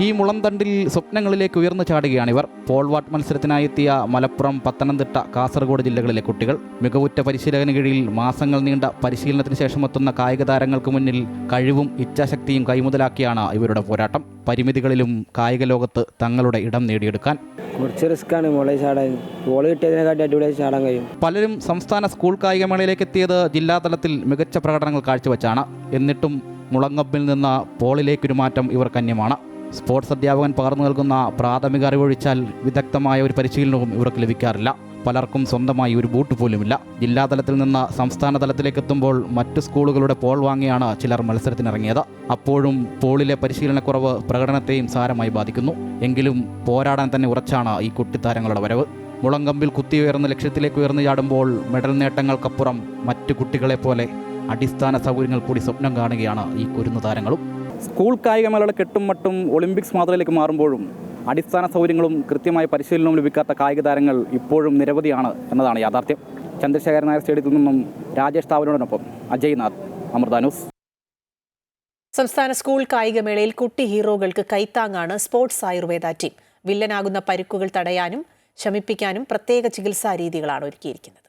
ഈ മുളംതണ്ടിൽ സ്വപ്നങ്ങളിലേക്ക് ഉയർന്നു ചാടുകയാണിവർ. പോൾ വാൾട്ട് മത്സരത്തിനായി എത്തിയ മലപ്പുറം, പത്തനംതിട്ട, കാസർഗോഡ് ജില്ലകളിലെ കുട്ടികൾ. മികവുറ്റ പരിശീലകന് കീഴിൽ മാസങ്ങൾ നീണ്ട പരിശീലനത്തിന് ശേഷം എത്തുന്ന കായിക താരങ്ങൾക്ക് മുന്നിൽ കഴിവും ഇച്ഛാശക്തിയും കൈമുതലാക്കിയാണ് ഇവരുടെ പോരാട്ടം. പരിമിതികളിലും കായിക ലോകത്ത് തങ്ങളുടെ ഇടം നേടിയെടുക്കാൻ. കുറച്ച് റിസ്ക്കാണ് മോളെ ചാടാൻ. ബോൾ കിട്ടിയതിനെക്കാട്ടി അടിപൊളിയായി ചാടാൻ കഴിയും. പലരും സംസ്ഥാന സ്കൂൾ കായികമേളയിലേക്ക് എത്തിയത് ജില്ലാതലത്തിൽ മികച്ച പ്രകടനങ്ങൾ കാഴ്ചവെച്ചാണ്. എന്നിട്ടും മുളങ്കമ്പിൽ നിന്ന് പോളിലേക്കൊരു മാറ്റം ഇവർ കന്യമാണ്. സ്പോർട്സ് അധ്യാപകൻ പകർന്നു നൽകുന്ന പ്രാഥമിക അറിവൊഴിച്ചാൽ വിദഗ്ധമായ ഒരു പരിശീലനവും ഇവർക്ക് ലഭിക്കാറില്ല. പലർക്കും സ്വന്തമായി ഒരു ബൂട്ട് പോലുമില്ല. ജില്ലാതലത്തിൽ നിന്ന് സംസ്ഥാന തലത്തിലേക്ക് എത്തുമ്പോൾ മറ്റു സ്കൂളുകളുടെ പോൾ വാങ്ങിയാണ് ചിലർ മത്സരത്തിനിറങ്ങിയത്. അപ്പോഴും പോളിലെ പരിശീലനക്കുറവ് പ്രകടനത്തെയും സാരമായി ബാധിക്കുന്നു. എങ്കിലും പോരാടാൻ തന്നെ ഉറച്ചാണ് ഈ കുട്ടിത്താരങ്ങളുടെ വരവ്. മുളങ്കമ്പിൽ കുത്തിയുയർന്ന ലക്ഷ്യത്തിലേക്ക് ഉയർന്നു ചാടുമ്പോൾ മെഡൽ നേട്ടങ്ങൾക്കപ്പുറം മറ്റു കുട്ടികളെപ്പോലെ അടിസ്ഥാന സൗകര്യങ്ങൾ കൂടി സ്വപ്നം കാണുകയാണ് ഈ കുരുന്നു താരങ്ങളും. സ്കൂൾ കായികമേളയുടെ കെട്ടും മട്ടും ഒളിമ്പിക്സ് മാതൃകയിലേക്ക് മാറുമ്പോഴും അടിസ്ഥാന സൗകര്യങ്ങളും കൃത്യമായ പരിശീലനവും ലഭിക്കാത്ത കായിക താരങ്ങൾ ഇപ്പോഴും നിരവധിയാണ് എന്നതാണ് യാഥാർത്ഥ്യം. ചന്ദ്രശേഖരൻ നായർ സ്റ്റേഡിയത്തിൽ നിന്നും രാജേഷ് താവലിനോടൊപ്പം അജയ് നാഥ്, അമൃത ന്യൂസ്. സംസ്ഥാന സ്കൂൾ കായികമേളയിൽ കുട്ടി ഹീറോകൾക്ക് കൈത്താങ്ങാണ് സ്പോർട്സ് ആയുർവേദ ടീം. വില്ലനാകുന്ന പരിക്കുകൾ തടയാനും ശമിപ്പിക്കാനും പ്രത്യേക ചികിത്സാ രീതികളാണ് ഒരുക്കിയിരിക്കുന്നത്.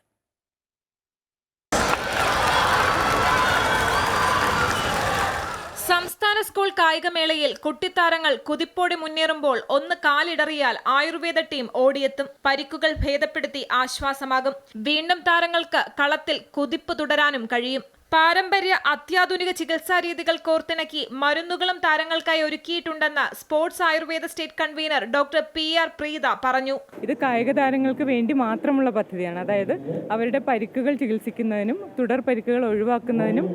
സംസ്ഥാന സ്കൂൾ കായികമേളയിൽ കുട്ടിത്താരങ്ങൾ കുതിപ്പോടെ മുന്നേറുമ്പോൾ ഒന്ന് കാലിടറിയാൽ ആയുർവേദ ടീം ഓടിയെത്തും. പരിക്കുകൾ ഭേദപ്പെടുത്തി ആശ്വാസമാകും. വീണ്ടും താരങ്ങൾക്ക് കളത്തിൽ കുതിപ്പ് തുടരാനും കഴിയും. പാരമ്പര്യ അത്യാധുനിക ചികിത്സാ രീതികൾ കോർത്തിണക്കി മരുന്നുകളും താരങ്ങൾക്കായി ഒരുക്കിയിട്ടുണ്ടെന്ന് sports Ayurveda state convener doctor PR Preetha പറഞ്ഞു. ഇത് കായിക താരങ്ങൾക്ക് വേണ്ടി മാത്രമുള്ള പദ്ധതിയാണ്. അതായത് അവരുടെ പരിക്കുകൾ ചികിത്സിക്കുന്നതിനും തുടർ പരിക്കുകൾ ഒഴിവാക്കുന്നതിനും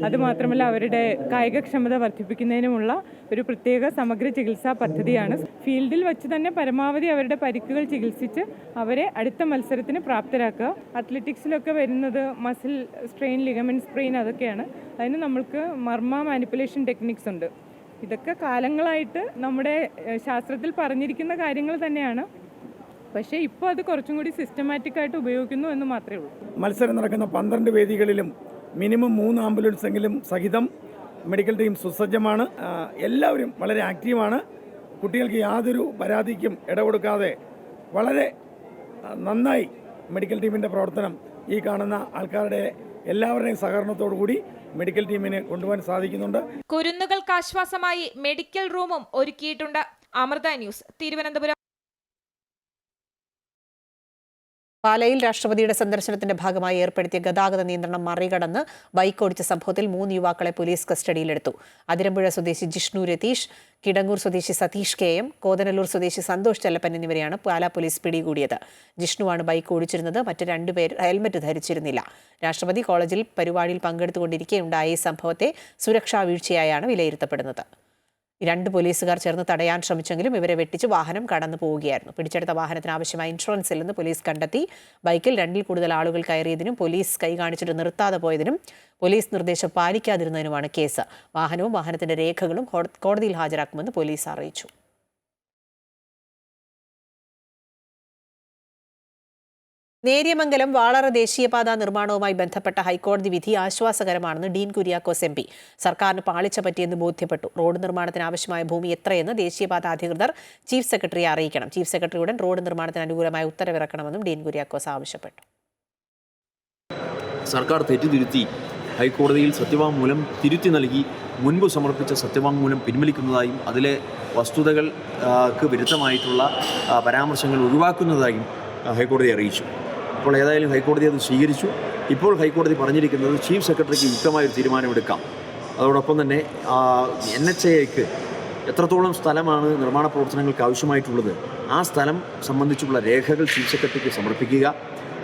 അതുമാത്രമല്ല അവരുടെ കായികക്ഷമത വർദ്ധിപ്പിക്കുന്നതിനുമുള്ള ഒരു പ്രത്യേക സമഗ്ര ചികിത്സാ പദ്ധതിയാണ്. ഫീൽഡിൽ വെച്ച് തന്നെ പരമാവധി അവരുടെ പരിക്കുകൾ ചികിത്സിച്ച് അവരെ അടുത്ത മത്സരത്തിന് പ്രാപ്തരാക്കുക. അത്ലറ്റിക്സിലൊക്കെ വരുന്നത് മസിൽ സ്ട്രെയിൻ, ലിഗമെന്റ് സ്ട്രെയിൻ, അതൊക്കെയാണ്. അതിന് നമ്മൾക്ക് മർമ്മ മാനിപ്പുലേഷൻ ടെക്നിക്സ് ഉണ്ട്. ഇതൊക്കെ കാലങ്ങളായിട്ട് നമ്മുടെ ശാസ്ത്രത്തിൽ പറഞ്ഞിരിക്കുന്ന കാര്യങ്ങൾ തന്നെയാണ്. പക്ഷേ ഇപ്പോൾ അത് കുറച്ചും കൂടി സിസ്റ്റമാറ്റിക് ആയിട്ട് ഉപയോഗിക്കുന്നു എന്ന് മാത്രമേ ഉള്ളൂ. മത്സരം നടക്കുന്ന 12 വേദികളിലും മിനിമം 3 ആംബുലൻസ് എങ്കിലും സഹിതം മെഡിക്കൽ ടീം സുസജ്ജമാണ്. എല്ലാവരും വളരെ ആക്റ്റീവാണ്. കുട്ടികൾക്ക് യാതൊരു പരാതിക്കും ഇടകൊടുക്കാതെ വളരെ നന്നായി മെഡിക്കൽ ടീമിൻ്റെ പ്രവർത്തനം ഈ കാണുന്ന ആൾക്കാരുടെ എല്ലാവരുടെയും സഹകരണത്തോടു കൂടി മെഡിക്കൽ ടീമിനെ കൊണ്ടുപോകാൻ സാധിക്കുന്നുണ്ട്. കുരുന്നുകൾക്ക് ആശ്വാസമായി മെഡിക്കൽ റൂമും ഒരുക്കിയിട്ടുണ്ട്. അമൃത ന്യൂസ്, തിരുവനന്തപുരം. പാലയിൽ രാഷ്ട്രപതിയുടെ സന്ദർശനത്തിന്റെ ഭാഗമായി ഏർപ്പെടുത്തിയ ഗതാഗത നിയന്ത്രണം മറികടന്ന് ബൈക്ക് ഓടിച്ച സംഭവത്തിൽ 3 യുവാക്കളെ പോലീസ് കസ്റ്റഡിയിലെടുത്തു. അതിരമ്പുഴ സ്വദേശി ജിഷ്ണു രതീഷ്, കിടങ്ങൂർ സ്വദേശി സതീഷ് KM, കോതനല്ലൂർ സ്വദേശി സന്തോഷ് ചെല്ലപ്പൻ എന്നിവരെയാണ് പാലാ പോലീസ് പിടികൂടിയത്. ജിഷ്ണുവാണ് ബൈക്ക് ഓടിച്ചിരുന്നത്. മറ്റ് 2 പേർ ഹെൽമറ്റ് ധരിച്ചിരുന്നില്ല. രാഷ്ട്രപതി കോളേജിൽ പരിപാടിയിൽ പങ്കെടുത്തുകൊണ്ടിരിക്കെയുണ്ടായ ഈ സംഭവത്തെ സുരക്ഷാ വീഴ്ചയായാണ് വിലയിരുത്തപ്പെടുന്നത്. 2 പോലീസുകാർ ചേർന്ന് തടയാൻ ശ്രമിച്ചെങ്കിലും ഇവരെ വെട്ടിച്ച് വാഹനം കടന്നു പോവുകയായിരുന്നു. പിടിച്ചെടുത്ത വാഹനത്തിന് ആവശ്യമായ ഇൻഷുറൻസ് ഇല്ലെന്ന് പോലീസ് കണ്ടെത്തി. ബൈക്കിൽ 2ൽ കൂടുതൽ ആളുകൾ കയറിയതിനും പോലീസ് കൈ കാണിച്ചിട്ട് നിർത്താതെ പോയതിനും പോലീസ് നിർദ്ദേശം പാലിക്കാതിരുന്നതിനുമാണ് കേസ്. വാഹനവും വാഹനത്തിന്റെ രേഖകളും കോടതിയിൽ ഹാജരാക്കുമെന്ന് പോലീസ് അറിയിച്ചു. നേര്യമംഗലം വാളറ ദേശീയപാത നിർമ്മാണവുമായി ബന്ധപ്പെട്ട ഹൈക്കോടതി വിധി ആശ്വാസകരമാണെന്ന് ഡീൻ കുര്യാക്കോസ് MP. സർക്കാരിന് പാളിച്ച പറ്റിയെന്ന് ബോധ്യപ്പെട്ടു. റോഡ് നിർമ്മാണത്തിന് ആവശ്യമായ ഭൂമി എത്രയെന്ന് ദേശീയപാത അധികൃതർ ചീഫ് സെക്രട്ടറിയെ അറിയിക്കണം. ചീഫ് സെക്രട്ടറി ഉടൻ റോഡ് നിർമ്മാണത്തിന് അനുകൂലമായ ഉത്തരവിറക്കണമെന്നും ഡീൻ കുര്യാക്കോസ് ആവശ്യപ്പെട്ടു. സർക്കാർ തെറ്റുതിരുത്തി ഹൈക്കോടതിയിൽ സത്യവാങ്മൂലം തിരുത്തി നൽകി മുൻപ് സമർപ്പിച്ച സത്യവാങ്മൂലം പിൻവലിക്കുന്നതായും അതിലെ വസ്തുതകൾക്ക് വിരുദ്ധമായിട്ടുള്ള പരാമർശങ്ങൾ ഒഴിവാക്കുന്നതായും ഹൈക്കോടതി അറിയിച്ചു. അപ്പോൾ ഏതായാലും ഹൈക്കോടതി അത് സ്വീകരിച്ചു. ഇപ്പോൾ ഹൈക്കോടതി പറഞ്ഞിരിക്കുന്നത് ചീഫ് സെക്രട്ടറിക്ക് യുക്തമായൊരു തീരുമാനമെടുക്കാം. അതോടൊപ്പം തന്നെ NHAIക്ക് എത്രത്തോളം സ്ഥലമാണ് നിർമ്മാണ പ്രവർത്തനങ്ങൾക്ക് ആവശ്യമായിട്ടുള്ളത്, ആ സ്ഥലം സംബന്ധിച്ചുള്ള രേഖകൾ ചീഫ് സെക്രട്ടറിക്ക് സമർപ്പിക്കുക.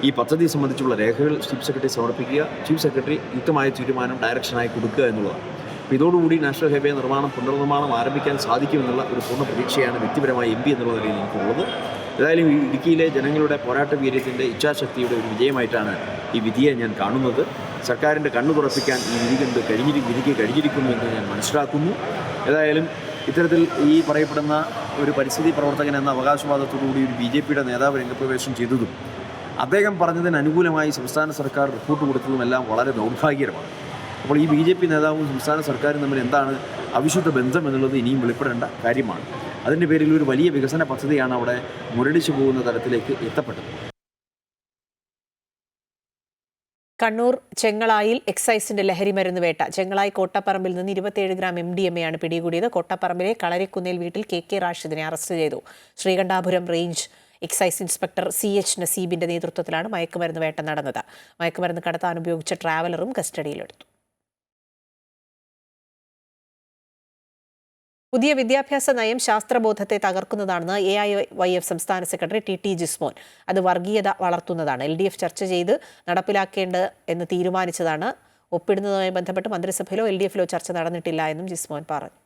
ഈ പദ്ധതി സംബന്ധിച്ചുള്ള രേഖകൾ ചീഫ് സെക്രട്ടറി സമർപ്പിക്കുക. ചീഫ് സെക്രട്ടറി യുക്തമായ തീരുമാനം ഡയറക്ഷനായി കൊടുക്കുക എന്നുള്ളതാണ്. അപ്പോൾ ഇതോടുകൂടി നാഷണൽ ഹൈവേ പുനർനിർമ്മാണം ആരംഭിക്കാൻ സാധിക്കുമെന്നുള്ള ഒരു പൂർണ്ണ പ്രതീക്ഷയാണ് വ്യക്തിപരമായ MP എന്നുള്ള നിലയിൽ എനിക്കുള്ളത്. ഏതായാലും ഇടുക്കിയിലെ ജനങ്ങളുടെ പോരാട്ട വീര്യത്തിൻ്റെ ഇച്ഛാശക്തിയുടെ ഒരു വിജയമായിട്ടാണ് ഈ വിധിയെ ഞാൻ കാണുന്നത്. സർക്കാരിൻ്റെ കണ്ണു തുറപ്പിക്കാൻ ഈ വിധിക്ക് കഴിഞ്ഞിരിക്കുന്നു എന്ന് ഞാൻ മനസ്സിലാക്കുന്നു. ഏതായാലും ഇത്തരത്തിൽ ഈ പറയപ്പെടുന്ന ഒരു പരിസ്ഥിതി പ്രവർത്തകൻ എന്ന അവകാശവാദത്തോടുകൂടി ഒരു BJPയുടെ നേതാവ് രംഗപ്രവേശം ചെയ്തതും അദ്ദേഹം പറഞ്ഞതിന് അനുകൂലമായി സംസ്ഥാന സർക്കാർ റിപ്പോർട്ട് കൊടുത്തതുമെല്ലാം വളരെ ദൗർഭാഗ്യകരമാണ്. അപ്പോൾ ഈ BJP നേതാവും സംസ്ഥാന സർക്കാരും തമ്മിൽ എന്താണ് അവിശുദ്ധ ബന്ധം എന്നുള്ളത് ഇനിയും വെളിപ്പെടേണ്ട കാര്യമാണ്. അതിൻ്റെ പേരിൽ ഒരു വലിയ വികസന പദ്ധതിയാണ് അവിടെ മുരടിച്ചു പോകുന്ന തരത്തിലേക്ക് എത്തപ്പെട്ടത്. കണ്ണൂർ ചെങ്ങളായിൽ എക്സൈസിന്റെ ലഹരിമരുന്ന് വേട്ട. ചെങ്ങളായി കോട്ടപ്പറമ്പിൽ നിന്ന് 27 ഗ്രാം MDMA ആണ് പിടികൂടിയത്. കോട്ടപ്പറമ്പിലെ കളരിക്കുന്നേൽ വീട്ടിൽ KK റാഷിദിനെ അറസ്റ്റ് ചെയ്തു. Sreekandapuram range excise inspector CH നസീബിന്റെ നേതൃത്വത്തിലാണ് മയക്കുമരുന്ന് വേട്ട നടന്നത്. മയക്കുമരുന്ന് കടത്താൻ ഉപയോഗിച്ച ട്രാവലറും കസ്റ്റഡിയിലെടുത്തു. പുതിയ വിദ്യാഭ്യാസ നയം ശാസ്ത്രബോധത്തെ തകർക്കുന്നതാണെന്ന് AIYF സംസ്ഥാന സെക്രട്ടറി TT ജിസ്മോൻ. അത് വർഗീയത വളർത്തുന്നതാണ്. LDF ചർച്ച ചെയ്ത് നടപ്പിലാക്കേണ്ടത് എന്ന് തീരുമാനിച്ചതാണ്. ഒപ്പിടുന്നതുമായി ബന്ധപ്പെട്ട് മന്ത്രിസഭയിലോ LDFിലോ ചർച്ച നടന്നിട്ടില്ല എന്നും ജിസ്മോൻ പറഞ്ഞു.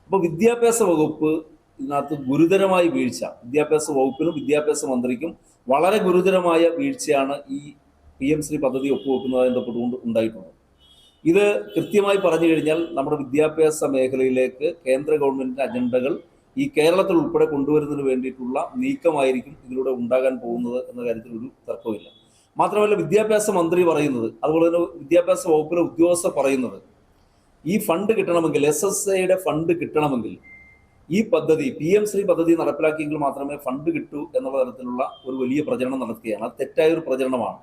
അപ്പോൾ വിദ്യാഭ്യാസ വകുപ്പ് ഇതിനകത്ത് ഗുരുതരമായ വീഴ്ച, വിദ്യാഭ്യാസ വകുപ്പിനും വിദ്യാഭ്യാസ മന്ത്രിക്കും വളരെ ഗുരുതരമായ വീഴ്ചയാണ് ഈ PM ശ്രീ പദ്ധതി ഒപ്പുവെക്കുന്നതുമായി ബന്ധപ്പെട്ടുകൊണ്ട് ഉണ്ടായിട്ടുള്ളത്. ഇത് കൃത്യമായി പറഞ്ഞു കഴിഞ്ഞാൽ നമ്മുടെ വിദ്യാഭ്യാസ മേഖലയിലേക്ക് കേന്ദ്ര ഗവൺമെൻറ്റിൻ്റെ അജണ്ടകൾ ഈ കേരളത്തിൽ ഉൾപ്പെടെ കൊണ്ടുവരുന്നതിന് വേണ്ടിയിട്ടുള്ള നീക്കമായിരിക്കും ഇതിലൂടെ ഉണ്ടാകാൻ പോകുന്നത് എന്ന കാര്യത്തിൽ ഒരു തർക്കമില്ല. മാത്രമല്ല വിദ്യാഭ്യാസ മന്ത്രി പറയുന്നത്, അതുപോലെ തന്നെ വിദ്യാഭ്യാസ വകുപ്പിലെ ഉദ്യോഗസ്ഥർ പറയുന്നത്, ഈ ഫണ്ട് കിട്ടണമെങ്കിൽ SSIയുടെ ഫണ്ട് കിട്ടണമെങ്കിൽ ഈ പദ്ധതി PM ശ്രീ പദ്ധതി നടപ്പിലാക്കിയെങ്കിൽ മാത്രമേ ഫണ്ട് കിട്ടൂ എന്നുള്ള തരത്തിലുള്ള ഒരു വലിയ പ്രചരണം നടത്തുകയാണ്. അത് തെറ്റായൊരു പ്രചരണമാണ്.